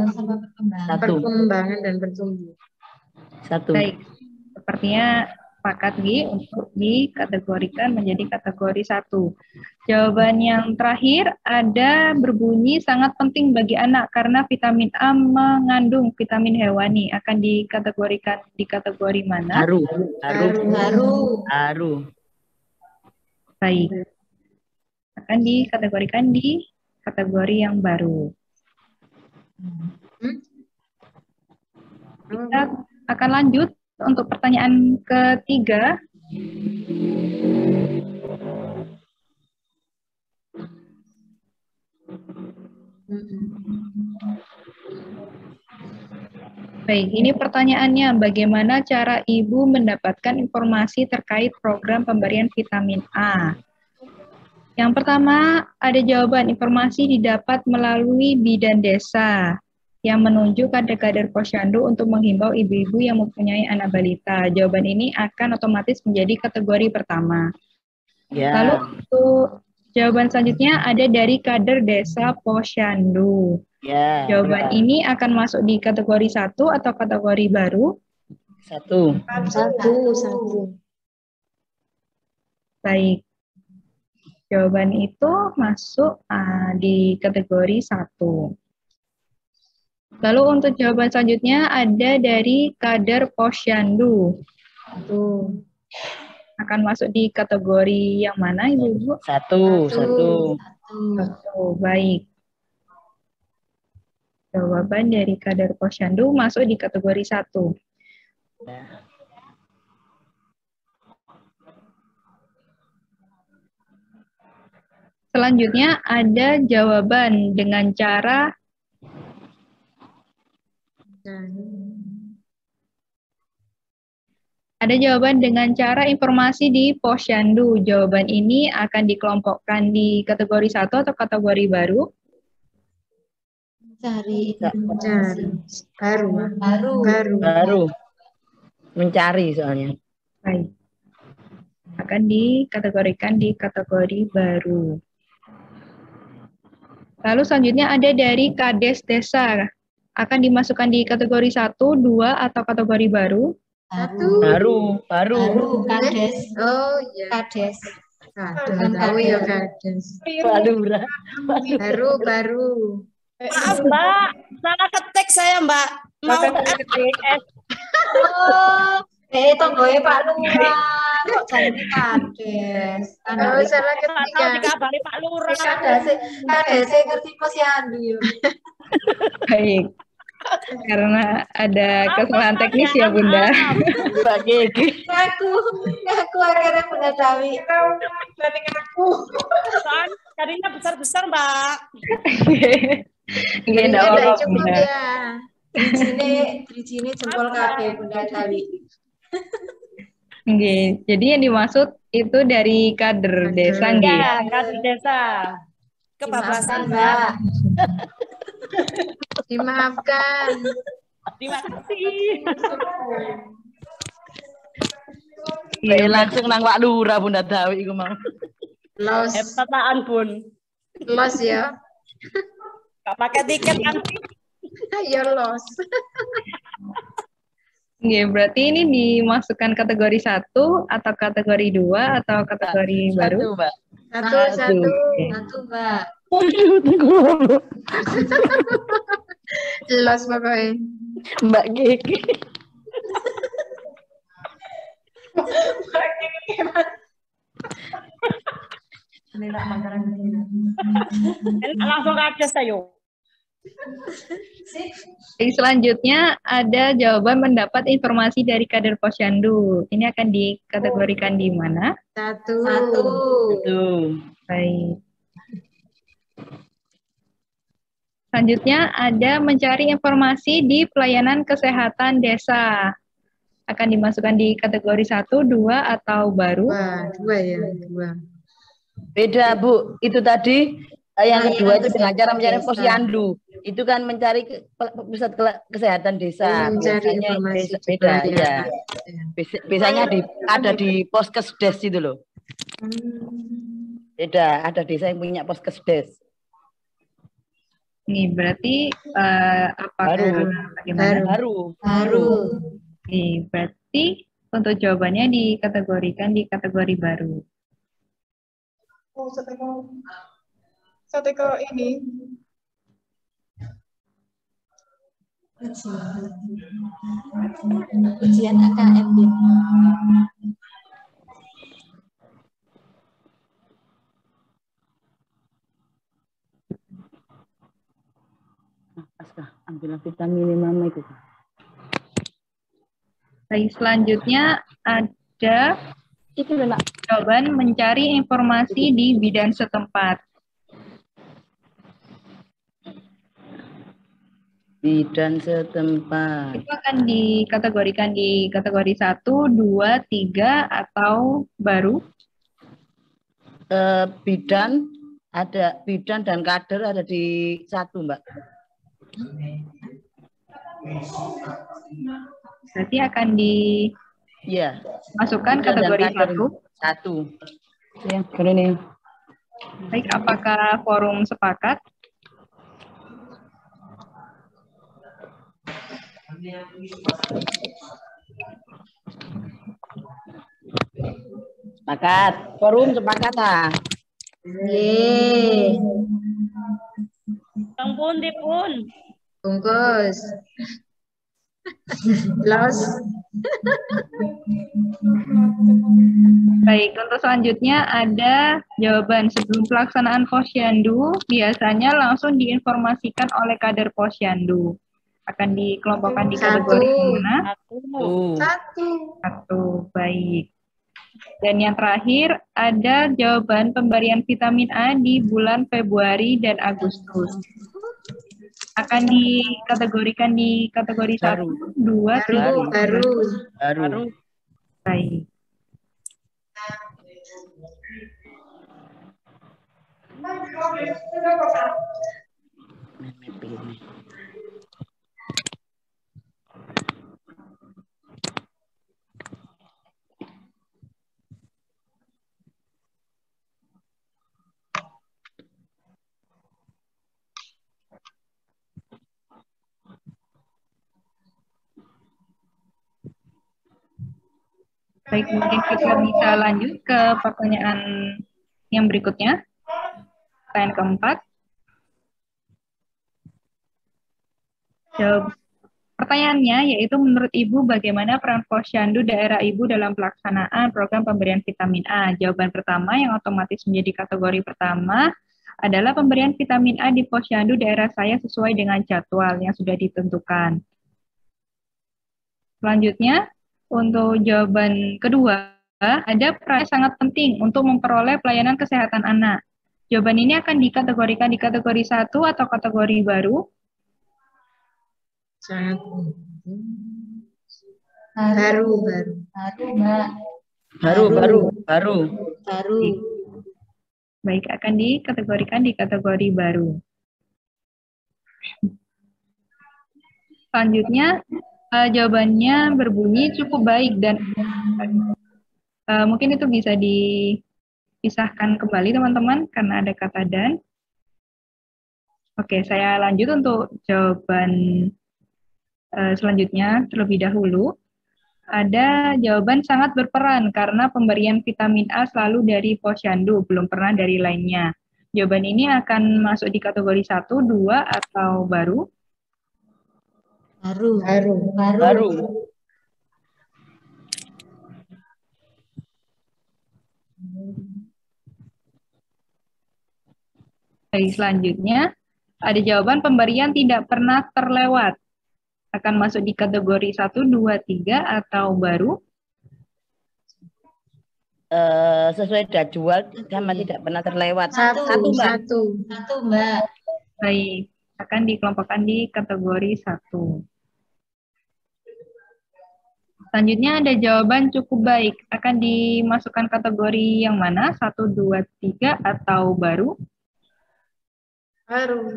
Perkembangan dan bertumbuh. Satu. Baik. Sepertinya sepakat untuk dikategorikan menjadi kategori 1. Jawaban yang terakhir ada berbunyi sangat penting bagi anak karena vitamin A mengandung vitamin hewani. Akan dikategorikan di kategori mana? Haru. Baik. Akan dikategorikan di kategori yang baru. Kita akan lanjut untuk pertanyaan ketiga. Baik, ini pertanyaannya, bagaimana cara Ibu mendapatkan informasi terkait program pemberian vitamin A? Yang pertama, ada jawaban informasi didapat melalui bidan desa yang menunjuk kader-kader posyandu untuk menghimbau ibu-ibu yang mempunyai anak balita. Jawaban ini akan otomatis menjadi kategori pertama. Lalu untuk jawaban selanjutnya ada dari kader desa posyandu. Jawaban ini akan masuk di kategori 1 atau kategori baru? Satu. Baik. Jawaban itu masuk di kategori 1. Lalu untuk jawaban selanjutnya ada dari kader posyandu. Akan masuk di kategori yang mana, Ibu? Satu. Baik. Jawaban dari kader posyandu masuk di kategori 1. Selanjutnya ada jawaban dengan cara informasi di posyandu. Jawaban ini akan dikelompokkan di kategori 1 atau kategori baru? Baru. Mencari soalnya. Baik. Akan dikategorikan di kategori baru. Lalu selanjutnya ada dari kades desa. Akan dimasukkan di kategori 1, 2, atau kategori baru? Baru. Kades. Oh iya. Kades. Tahu ya kades. Baru. Maaf Mbak, salah ketik saya Mbak. Mau ketik. Tonggoe Pak Lurah. Kok jadi kades? Salah ketik ya. Dikabari Pak Lurah. Kades ngerti posyandu ya. Baik. Karena ada kesalahan teknis ya Bunda. Mbak Gigi. Aku akhirnya mengetahui. Tadinya besar-besar Mbak. Nggih, enggak apa-apa Bunda. Drijine jempol kabeh Bunda Dawi. Nggih, jadi yang dimaksud itu dari kader desa nggih. Ya, kader desa. Kebablasan Mbak. Dimaafkan. Terima kasih. Langsung nang Pak Lurah Bunda Dawi iku mau. Los. Hepataan Bun. Los ya. Gak pakai tiket nanti. Ya los. Nggih, berarti ini dimasukkan kategori 1 atau kategori 2 atau kategori baru? Satu, Mbak. Los pokoknya. Mbak Gigi. Langsung kades ayo. Selanjutnya ada jawaban mendapat informasi dari kader posyandu. Ini akan dikategorikan di mana? Satu. Baik. Selanjutnya ada mencari informasi di pelayanan kesehatan desa. Akan dimasukkan di kategori 1, 2, atau baru? Dua. Beda Bu, itu tadi yang kedua itu dengan cara mencari posyandu. itu kan mencari pusat kesehatan desa. Mencari Biasanya informasi beda juga, ya. Biasanya ada di Poskesdes itu loh. Beda, ada desa yang punya Poskesdes. Nih, berarti apakah bagaimana? Baru. Nih, berarti untuk jawabannya dikategorikan di kategori baru. Oh, Sateko ini. Ujian AKM gitu. Ambil vitamin mama itu. Baik, selanjutnya ada jawaban mencari informasi di bidang setempat. Bidan setempat. Itu akan dikategorikan di kategori 1, 2, 3, atau baru? Bidan dan kader ada di 1, Mbak. Berarti akan dimasukkan kategori 1. 1. Ya, ini. Baik, apakah forum sepakat? Sepakat. Forum sepakat ah. Yeay. Bang Pundi pun. Bungkus. Los. Baik, untuk selanjutnya ada jawaban sebelum pelaksanaan posyandu biasanya langsung diinformasikan oleh kader posyandu. Akan dikelompokkan di kategori mana? 1. Baik. Dan yang terakhir ada jawaban pemberian vitamin A di bulan Februari dan Agustus. Akan dikategorikan di kategori 1, 2, 3. Baru. Baik. Baik, mungkin kita bisa lanjut ke pertanyaan yang berikutnya. Pertanyaan keempat. Pertanyaannya yaitu menurut Ibu bagaimana peran posyandu daerah Ibu dalam pelaksanaan program pemberian vitamin A? Jawaban pertama yang otomatis menjadi kategori pertama adalah pemberian vitamin A di posyandu daerah saya sesuai dengan jadwal yang sudah ditentukan. Selanjutnya, untuk jawaban kedua, ada peran sangat penting untuk memperoleh pelayanan kesehatan anak. Jawaban ini akan dikategorikan di kategori 1 atau kategori baru? Baru. Baik, akan dikategorikan di kategori baru. Selanjutnya, jawabannya berbunyi cukup baik dan mungkin itu bisa dipisahkan kembali teman-teman karena ada kata dan. Oke, saya lanjut untuk jawaban selanjutnya terlebih dahulu. Ada jawaban sangat berperan karena pemberian vitamin A selalu dari posyandu, belum pernah dari lainnya. Jawaban ini akan masuk di kategori 1, 2, atau baru? Baru. Baik, selanjutnya ada jawaban pemberian tidak pernah terlewat. Akan masuk di kategori 1, 2, 3, atau baru? Sesuai jadwal sama tidak pernah terlewat. Satu, Mbak. Baik, akan dikelompokkan di kategori 1. Selanjutnya ada jawaban cukup baik. Akan dimasukkan kategori yang mana? 1, 2, 3, atau baru? Baru.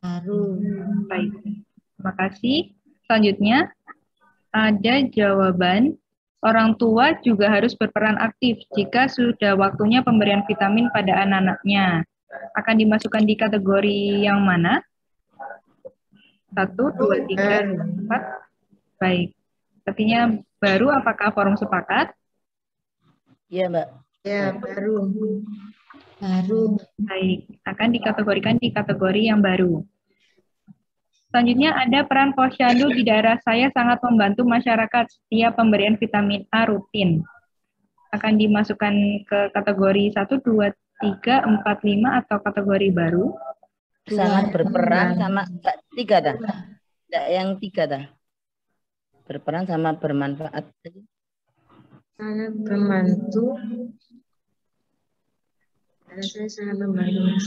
Baru. Baik. Terima kasih. Selanjutnya ada jawaban orang tua juga harus berperan aktif jika sudah waktunya pemberian vitamin pada anak-anaknya. Akan dimasukkan di kategori yang mana? 1, 2, 3, 4. Baik. Artinya baru, apakah forum sepakat? Iya, Mbak. Ya, baru. Baru. Baik, akan dikategorikan di kategori yang baru. Selanjutnya ada peran posyandu di daerah saya sangat membantu masyarakat setiap pemberian vitamin A rutin. Akan dimasukkan ke kategori 1, 2, 3, 4, 5 atau kategori baru? Sangat berperan sama 3 dah. Tidak yang 3 dah. Berperan sama bermanfaat. Sangat membantu. Saya sangat membantu.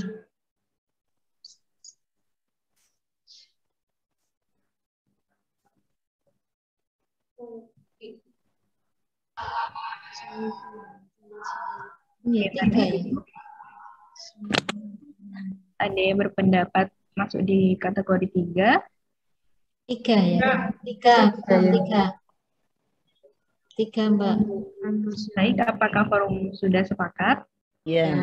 Ada yang berpendapat masuk di kategori 3? 3 ya? 3, Mbak. Baik, apakah forum sudah sepakat? Iya.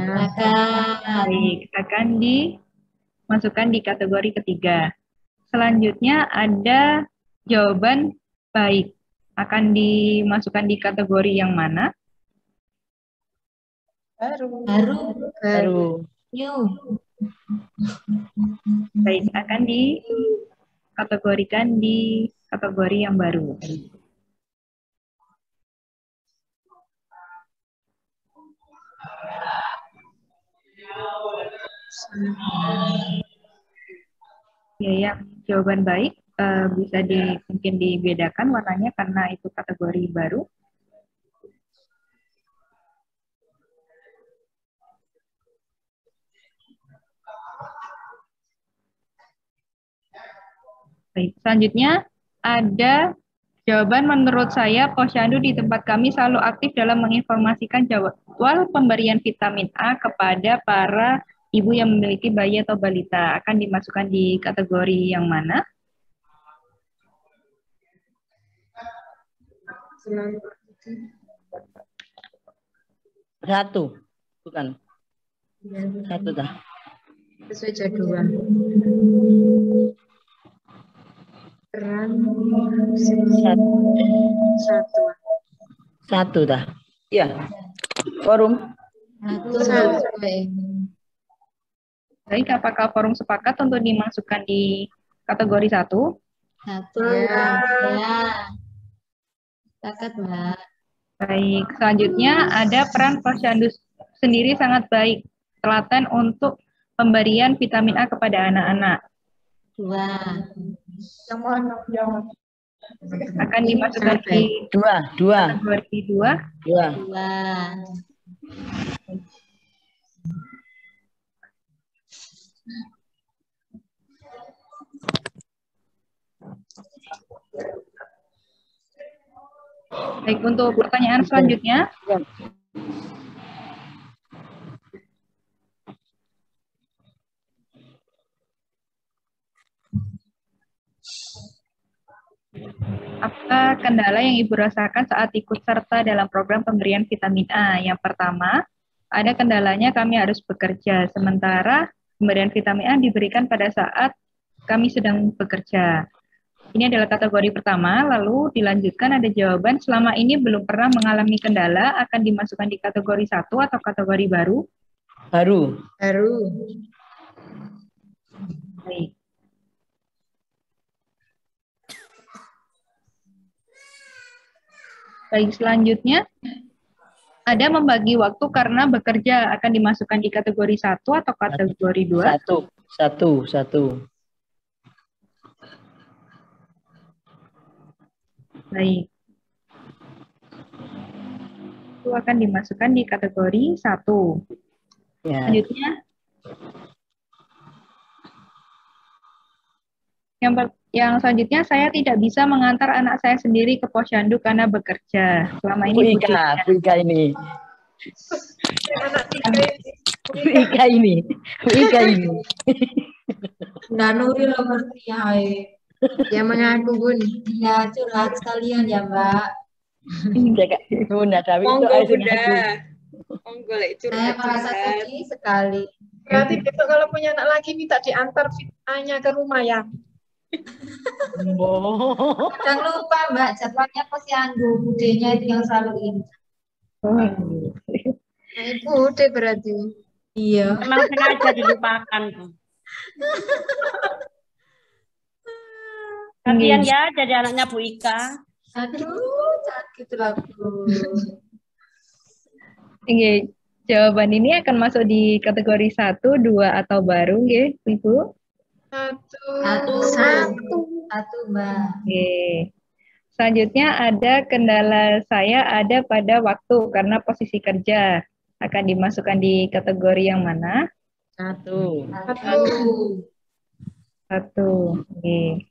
Baik, akan dimasukkan di kategori ketiga. Selanjutnya ada jawaban baik. Akan dimasukkan di kategori yang mana? Baru. Baik, akan dikategorikan di kategori yang baru. Ya, yang jawaban baik bisa mungkin dibedakan warnanya karena itu kategori baru. Baik, selanjutnya ada jawaban menurut saya posyandu di tempat kami selalu aktif dalam menginformasikan jadwal pemberian vitamin A kepada para ibu yang memiliki bayi atau balita. Akan dimasukkan di kategori yang mana? Satu, bukan. Satu dah. Sesuai jadwal. Peran satu dah. Iya. Forum. Satu. Baik, apakah forum sepakat untuk dimasukkan di kategori 1? Satu. Ya. Sepakat, Mbak. Baik, selanjutnya ada peran posyandu sendiri sangat baik, telaten untuk pemberian vitamin A kepada anak-anak. 2. Yang mana? Yang Akan dimasukkan di kategori 2. Baik, untuk pertanyaan selanjutnya. Apa kendala yang Ibu rasakan saat ikut serta dalam program pemberian vitamin A? Yang pertama, ada kendalanya kami harus bekerja, sementara pemberian vitamin A diberikan pada saat kami sedang bekerja. Ini adalah kategori pertama, lalu dilanjutkan ada jawaban selama ini belum pernah mengalami kendala, akan dimasukkan di kategori 1 atau kategori baru? Baru. Baik. Baik, selanjutnya ada membagi waktu karena bekerja, akan dimasukkan di kategori 1 atau kategori 2? Satu. Baik. Itu akan dimasukkan di kategori 1. Ya. Selanjutnya, yang selanjutnya, saya tidak bisa mengantar anak saya sendiri ke posyandu karena bekerja. Selama ini Bu Ika ini. Ika ini. Ika ini. Nah, Nuril ngerti ya. Ya mengaku Bun. Ya curhat sekalian ya Mbak. Bunda Dawi itu Monggo ayo Bunda. ngaku. Monggo lek Saya merasa curhat-curhat. sedih sekali. Berarti besok kalau punya anak lagi minta diantar fitnahnya ke rumah ya. Jangan lupa Mbak, jadwalnya posyandu. Budenya itu yang selalu ini. Nah, Ibu udah berarti. Iya. Emang sengaja dilupakan tuh. Kasihan ya jadi anaknya Bu Ika. Aduh, sakit lagu. Nggih, jawaban ini akan masuk di kategori 1, 2 atau baru nggih, Ibu? Satu Mbak. Oke. Selanjutnya ada kendala saya ada pada waktu karena posisi kerja. Akan dimasukkan di kategori yang mana? Satu. Oke.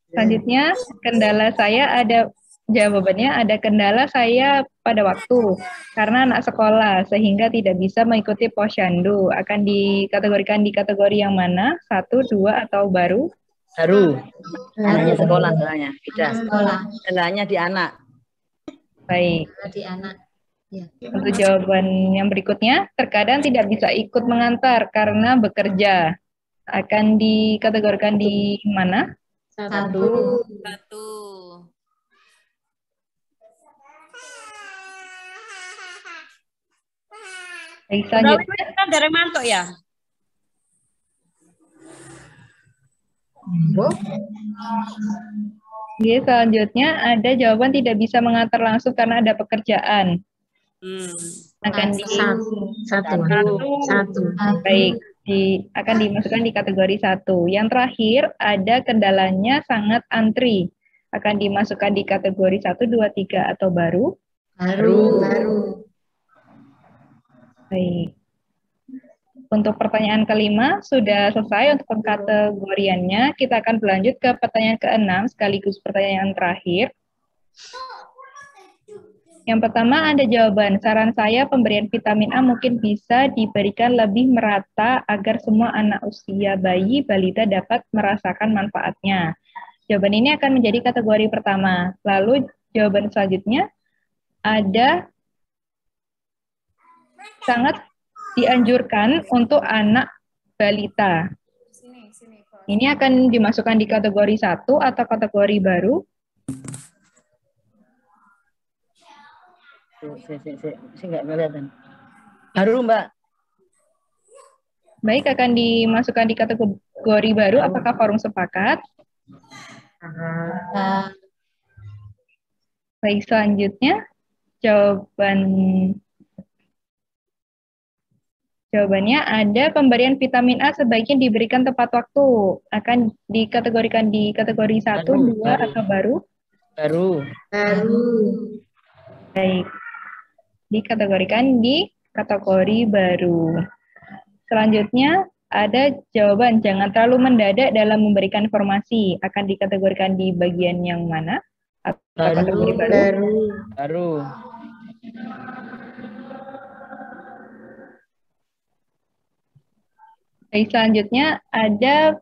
Selanjutnya kendala saya ada jawabannya ada kendala saya pada waktu karena anak sekolah sehingga tidak bisa mengikuti posyandu. Akan dikategorikan di kategori yang mana? 1, 2 atau baru? Baru. Anaknya sekolah kendalanya. Beda. Sekolah. Kendalanya di anak. Baik. Di anak. Ya. Untuk jawaban yang berikutnya, terkadang tidak bisa ikut mengantar karena bekerja. Akan dikategorikan di mana? Satu. Baik, Udah selanjutnya. kan dari mantuk ya? Oke, selanjutnya ada jawaban tidak bisa mengantar langsung karena ada pekerjaan. Akan Satu. Baik, akan dimasukkan di kategori 1. Yang terakhir ada kendalanya sangat antri. Akan dimasukkan di kategori 1, 2, 3 atau baru? Baru. Baik. Untuk pertanyaan kelima sudah selesai untuk pengkategoriannya. Kita akan berlanjut ke pertanyaan ke-6 sekaligus pertanyaan terakhir. Yang pertama ada jawaban. Saran saya pemberian vitamin A mungkin bisa diberikan lebih merata agar semua anak usia bayi balita dapat merasakan manfaatnya. Jawaban ini akan menjadi kategori pertama. Lalu jawaban selanjutnya ada sangat dianjurkan untuk anak balita. Ini akan dimasukkan di kategori 1 atau kategori baru? Saya nggak kelihatan. Baru, Mbak. Baik, akan dimasukkan di kategori baru. Apakah forum sepakat? Baik, selanjutnya jawabannya ada pemberian vitamin A sebaiknya diberikan tepat waktu. Akan dikategorikan di kategori 1, 2 atau baru? Baru. Baik. Dikategorikan di kategori baru. Selanjutnya ada jawaban jangan terlalu mendadak dalam memberikan informasi. Akan dikategorikan di bagian yang mana? Atau kategori baru? Baru. Baik, selanjutnya ada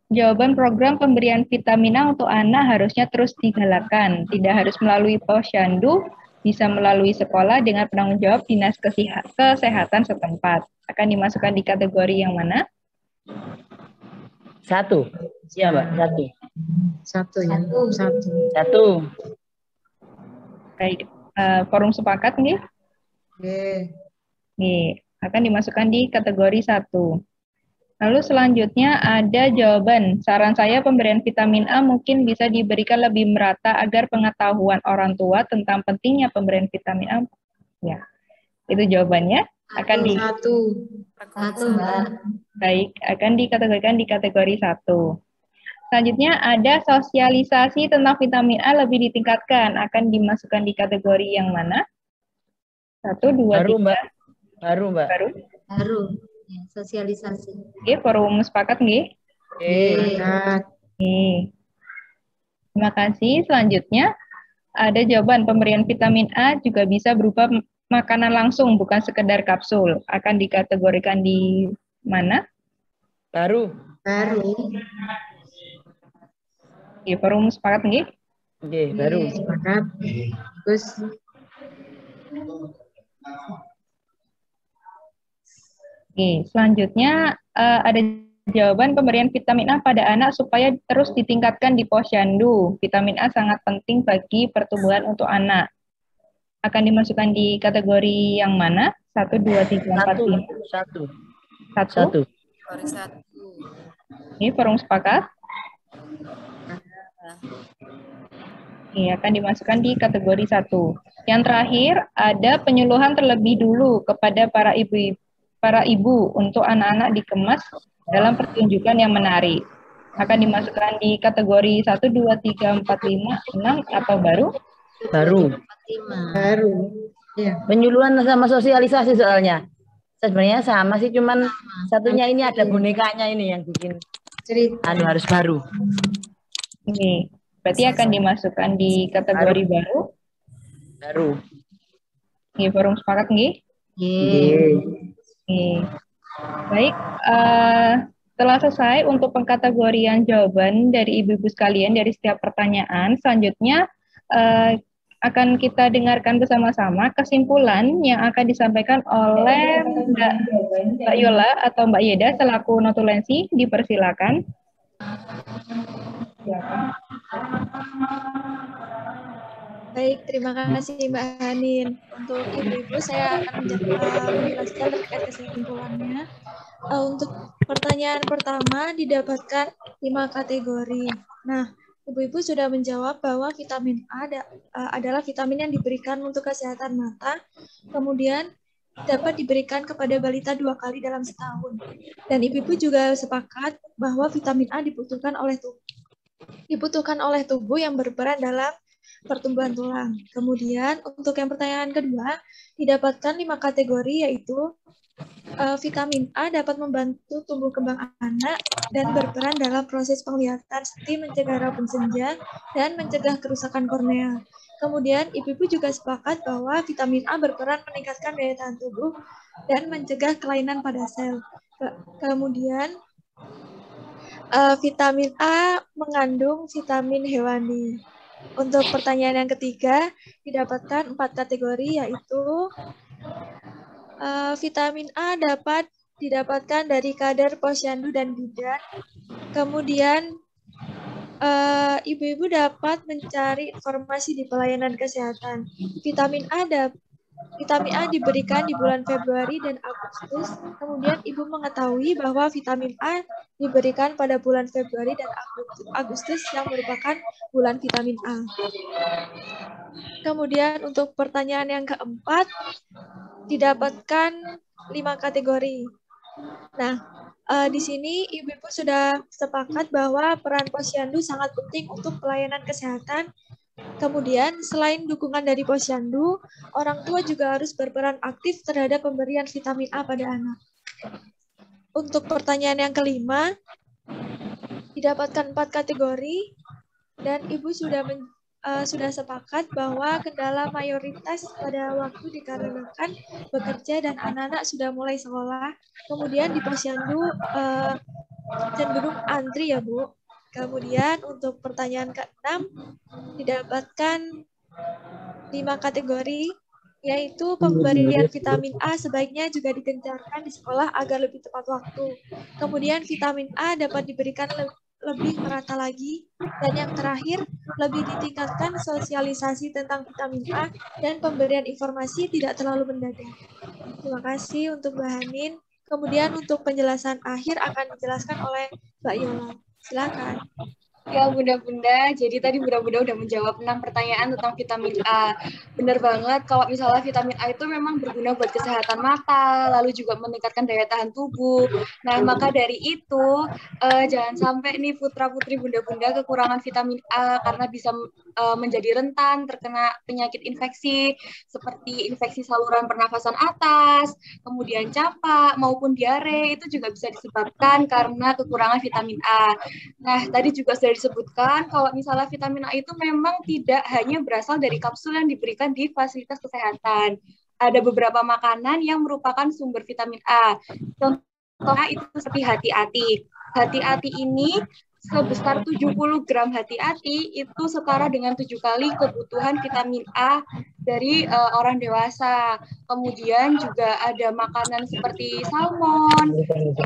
jawaban program pemberian vitamin A untuk anak harusnya terus digalakkan. Tidak harus melalui posyandu, bisa melalui sekolah dengan penanggung jawab Dinas Kesehatan setempat. Akan dimasukkan di kategori yang mana? 1. Iya, Mbak. 1. Satu. Baik, forum sepakat nggih? Nggih, akan dimasukkan di kategori 1. Lalu selanjutnya ada jawaban. Saran saya pemberian vitamin A mungkin bisa diberikan lebih merata agar pengetahuan orang tua tentang pentingnya pemberian vitamin A. Ya, itu jawabannya. Akan di Satu, Mbak. Baik, akan dikategorikan di kategori 1. Selanjutnya ada sosialisasi tentang vitamin A lebih ditingkatkan. Akan dimasukkan di kategori yang mana? 1, 2, 3. Mbak. Baru. Ya, sosialisasi. Oke, forum sepakat nggih? Terima kasih. Selanjutnya ada jawaban pemberian vitamin A juga bisa berupa makanan langsung, bukan sekedar kapsul, akan dikategorikan di mana? Baru. Oke, forum sepakat nggih? Nggih, baru. Sepakat. Terus Oke, selanjutnya ada jawaban pemberian vitamin A pada anak supaya terus ditingkatkan di posyandu. Vitamin A sangat penting bagi pertumbuhan untuk anak. Akan dimasukkan di kategori yang mana? 1, 2, 3, 4, 5. Satu. Ini forum sepakat? Ini akan dimasukkan di kategori 1. Yang terakhir, ada penyuluhan terlebih dulu kepada para ibu untuk anak-anak dikemas dalam pertunjukan yang menarik. Akan dimasukkan di kategori 1, 2, 3, 4, 5, 6 atau baru? Baru. Ya. Penyuluhan sama sosialisasi soalnya. Sebenarnya sama sih, cuman satunya ini ada bonekanya ini yang bikin harus baru. Oke, berarti akan dimasukkan di kategori baru? Baru. Oke, forum sepakat nggih? Oke. Baik, setelah selesai untuk pengkategorian jawaban dari ibu-ibu sekalian dari setiap pertanyaan, selanjutnya akan kita dengarkan bersama-sama kesimpulan yang akan disampaikan oleh Mbak Yola atau Mbak Yeda selaku notulensi. Dipersilakan. Baik, terima kasih Mbak Hanin. Untuk ibu-ibu saya akan menjelaskan terkait kesimpulannya. Untuk pertanyaan pertama didapatkan 5 kategori. Nah, ibu-ibu sudah menjawab bahwa vitamin A adalah vitamin yang diberikan untuk kesehatan mata, kemudian dapat diberikan kepada balita 2 kali dalam setahun. Dan ibu-ibu juga sepakat bahwa vitamin A dibutuhkan oleh tubuh yang berperan dalam pertumbuhan tulang. Kemudian untuk yang pertanyaan kedua, didapatkan 5 kategori yaitu vitamin A dapat membantu tumbuh kembang anak dan berperan dalam proses penglihatan seperti mencegah rabun senja dan mencegah kerusakan kornea. Kemudian ibu-ibu juga sepakat bahwa vitamin A berperan meningkatkan daya tahan tubuh dan mencegah kelainan pada sel. Kemudian vitamin A mengandung vitamin hewani. Untuk pertanyaan yang ketiga, didapatkan 4 kategori yaitu vitamin A dapat didapatkan dari kadar posyandu dan bidan. Kemudian ibu-ibu dapat mencari informasi di pelayanan kesehatan. Vitamin A diberikan di bulan Februari dan Agustus. Kemudian ibu mengetahui bahwa vitamin A diberikan pada bulan Februari dan Agustus yang merupakan bulan vitamin A. Kemudian untuk pertanyaan yang keempat, didapatkan 5 kategori. Nah, di sini ibu-ibu sudah sepakat bahwa peran posyandu sangat penting untuk pelayanan kesehatan. Kemudian, selain dukungan dari posyandu, orang tua juga harus berperan aktif terhadap pemberian vitamin A pada anak. Untuk pertanyaan yang kelima, didapatkan 4 kategori, dan ibu sudah sepakat bahwa kendala mayoritas pada waktu dikarenakan bekerja dan anak-anak sudah mulai sekolah. Kemudian di posyandu cenderung antri ya Bu. Kemudian untuk pertanyaan ke-6 didapatkan 5 kategori, yaitu pemberian vitamin A sebaiknya juga digencarkan di sekolah agar lebih tepat waktu. Kemudian vitamin A dapat diberikan lebih merata lagi. Dan yang terakhir, lebih ditingkatkan sosialisasi tentang vitamin A dan pemberian informasi tidak terlalu mendadak. Terima kasih untuk Mbak Hanin. Kemudian untuk penjelasan akhir akan dijelaskan oleh Mbak Yola. Silakan. Ya Bunda-Bunda, jadi tadi Bunda-Bunda udah menjawab 6 pertanyaan tentang vitamin A. Benar banget, kalau misalnya vitamin A itu memang berguna buat kesehatan mata, lalu juga meningkatkan daya tahan tubuh. Nah, maka dari itu, jangan sampai nih putra-putri Bunda-Bunda kekurangan vitamin A, karena bisa menjadi rentan terkena penyakit infeksi, seperti infeksi saluran pernafasan atas, kemudian campak, maupun diare, itu juga bisa disebabkan karena kekurangan vitamin A. Nah, tadi juga sudah disebutkan kalau misalnya vitamin A itu memang tidak hanya berasal dari kapsul yang diberikan di fasilitas kesehatan. ada beberapa makanan yang merupakan sumber vitamin A. Contohnya itu seperti hati-hati. Hati-hati ini sebesar 70 gram hati-hati itu setara dengan 7 kali kebutuhan vitamin A dari orang dewasa. Kemudian juga ada makanan seperti salmon,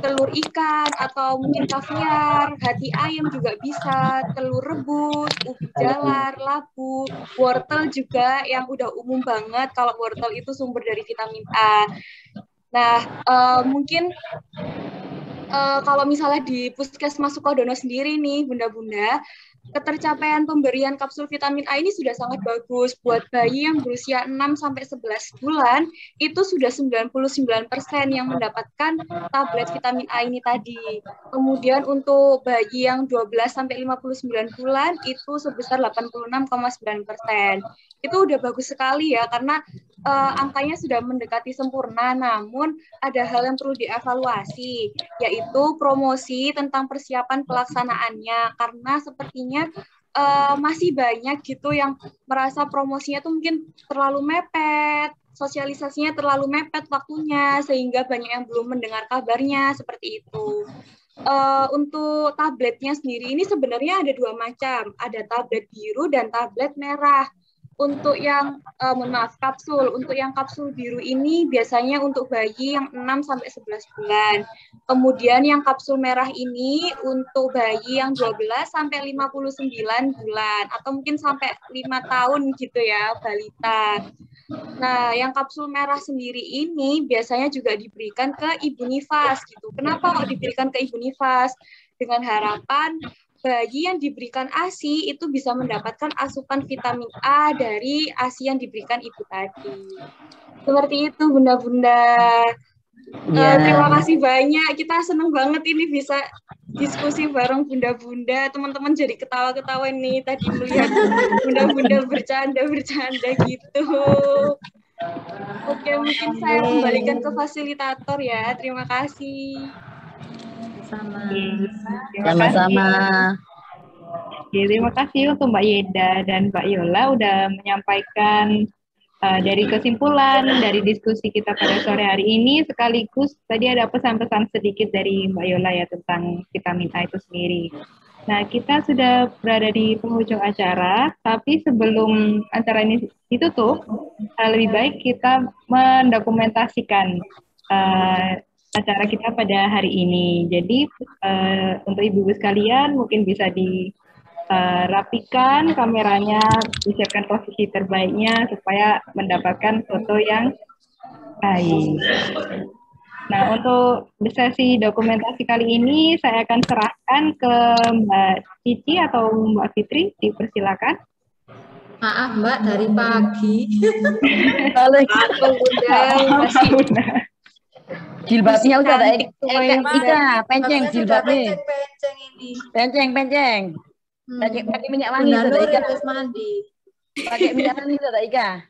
telur ikan, atau mungkin kaviar, hati ayam juga bisa, telur rebus, ubi jalar, labu, wortel juga yang udah umum banget kalau wortel itu sumber dari vitamin A. Nah, mungkin kalau misalnya di Puskesmas Sukodono sendiri nih, Bunda-Bunda, ketercapaian pemberian kapsul vitamin A ini sudah sangat bagus. Buat bayi yang berusia 6-11 bulan, itu sudah 99% yang mendapatkan tablet vitamin A ini tadi. Kemudian untuk bayi yang 12-59 bulan, itu sebesar 86,9%. Itu udah bagus sekali ya, karena angkanya sudah mendekati sempurna, namun ada hal yang perlu dievaluasi, yaitu promosi tentang persiapan pelaksanaannya, karena sepertinya masih banyak gitu yang merasa promosinya tuh mungkin terlalu mepet, sosialisasinya terlalu mepet waktunya, sehingga banyak yang belum mendengar kabarnya, seperti itu. Untuk tabletnya sendiri ini sebenarnya ada 2 macam, ada tablet biru dan tablet merah. Untuk yang, kapsul. Untuk yang kapsul biru ini biasanya untuk bayi yang 6-11 bulan. Kemudian yang kapsul merah ini untuk bayi yang 12-59 bulan. Atau mungkin sampai 5 tahun gitu ya, balita. Nah, yang kapsul merah sendiri ini biasanya juga diberikan ke ibu nifas gitu. Kenapa kok diberikan ke ibu nifas? Dengan harapan bayi yang diberikan ASI itu bisa mendapatkan asupan vitamin A dari ASI yang diberikan ibu tadi. Seperti itu, Bunda-Bunda. Terima kasih banyak. Kita senang banget ini bisa diskusi bareng Bunda-Bunda. Teman-teman jadi ketawa-ketawa nih tadi melihat Bunda-Bunda bercanda-bercanda gitu. Oke, mungkin saya kembalikan ke fasilitator ya. Terima kasih. Sama-sama. Terima kasih untuk Mbak Yeda dan Mbak Yola udah menyampaikan dari kesimpulan dari diskusi kita pada sore hari ini, sekaligus tadi ada pesan-pesan sedikit dari Mbak Yola ya tentang vitamin A itu sendiri. Nah, kita sudah berada di penghujung acara, tapi sebelum acara ini ditutup, lebih baik kita mendokumentasikan acara kita pada hari ini. Jadi untuk ibu-ibu sekalian mungkin bisa dirapikan kameranya, disiapkan posisi terbaiknya supaya mendapatkan foto yang baik. Nah, untuk sesi dokumentasi kali ini saya akan serahkan ke Mbak Cici atau Mbak Fitri, dipersilakan. Maaf Mbak, dari pagi. Jilbabnya udah ada Ika, penceng jilbabnya. Penceng. Pakai minyak wangi sudah Ika. Pakai minyak wangi sudah Ika.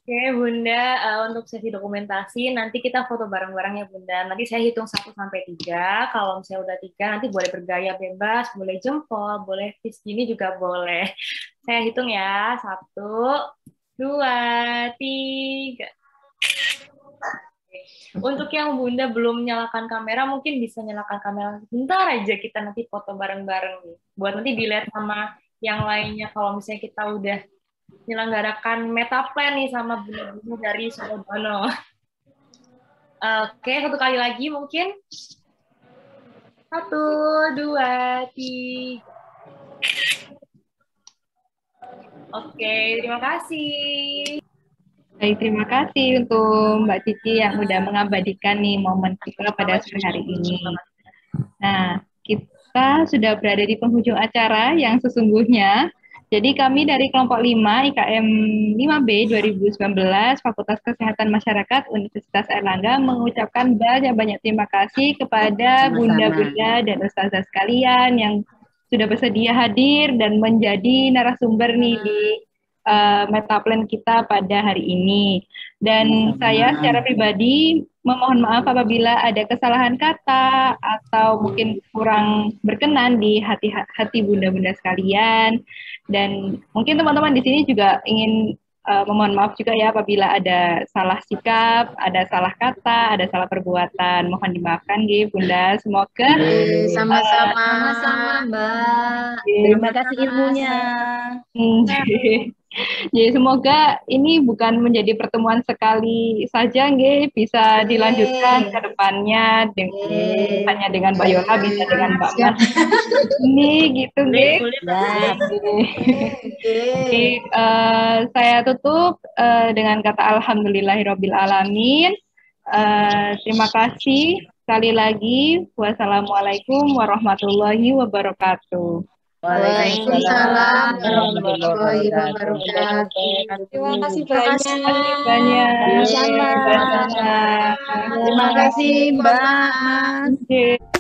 Oke Bunda, untuk sesi dokumentasi nanti kita foto bareng-bareng ya Bunda. Nanti saya hitung 1-3. Kalau misalnya udah 3 nanti boleh bergaya bebas, boleh jempol, boleh fist gini juga boleh. Saya hitung ya. 1, 2, 3. Untuk yang Bunda belum nyalakan kamera, mungkin bisa nyalakan kamera sebentar aja, kita nanti foto bareng-bareng nih. Buat nanti dilihat sama yang lainnya kalau misalnya kita udah menyelenggarakan metaplan nih sama Bunda-Bunda dari Sukodono. Oke, 1 kali lagi mungkin. 1, 2, 3. Oke, terima kasih. Baik, terima kasih untuk Mbak Cici yang udah mengabadikan nih momen kita pada sore hari ini. Nah, kita sudah berada di penghujung acara yang sesungguhnya. Jadi kami dari kelompok 5 IKM 5B 2019 Fakultas Kesehatan Masyarakat Universitas Airlangga mengucapkan banyak-banyak terima kasih kepada Bunda-Bunda dan Ustazah sekalian yang sudah bersedia hadir dan menjadi narasumber nih di metaplan kita pada hari ini. Dan saya secara pribadi memohon maaf apabila ada kesalahan kata atau mungkin kurang berkenan di hati Bunda-Bunda sekalian. Dan mungkin teman-teman di sini juga ingin memohon maaf juga ya apabila ada salah sikap, ada salah kata, ada salah perbuatan. Mohon dimaafkan nggih Bunda. Semoga sama-sama Mbak. Terima kasih ilmunya. Jadi semoga ini bukan menjadi pertemuan sekali saja, nggih, bisa dilanjutkan ke depannya hanya dengan Mbak Yola, bisa dengan Mbak Mas. Ini gitu, nggih. Saya tutup dengan kata alhamdulillahirabbil alamin. Terima kasih sekali lagi. Wassalamualaikum warahmatullahi wabarakatuh. Waalaikumsalam warahmatullahi wabarakatuh. Terima kasih banyak. Terima kasih Mbak.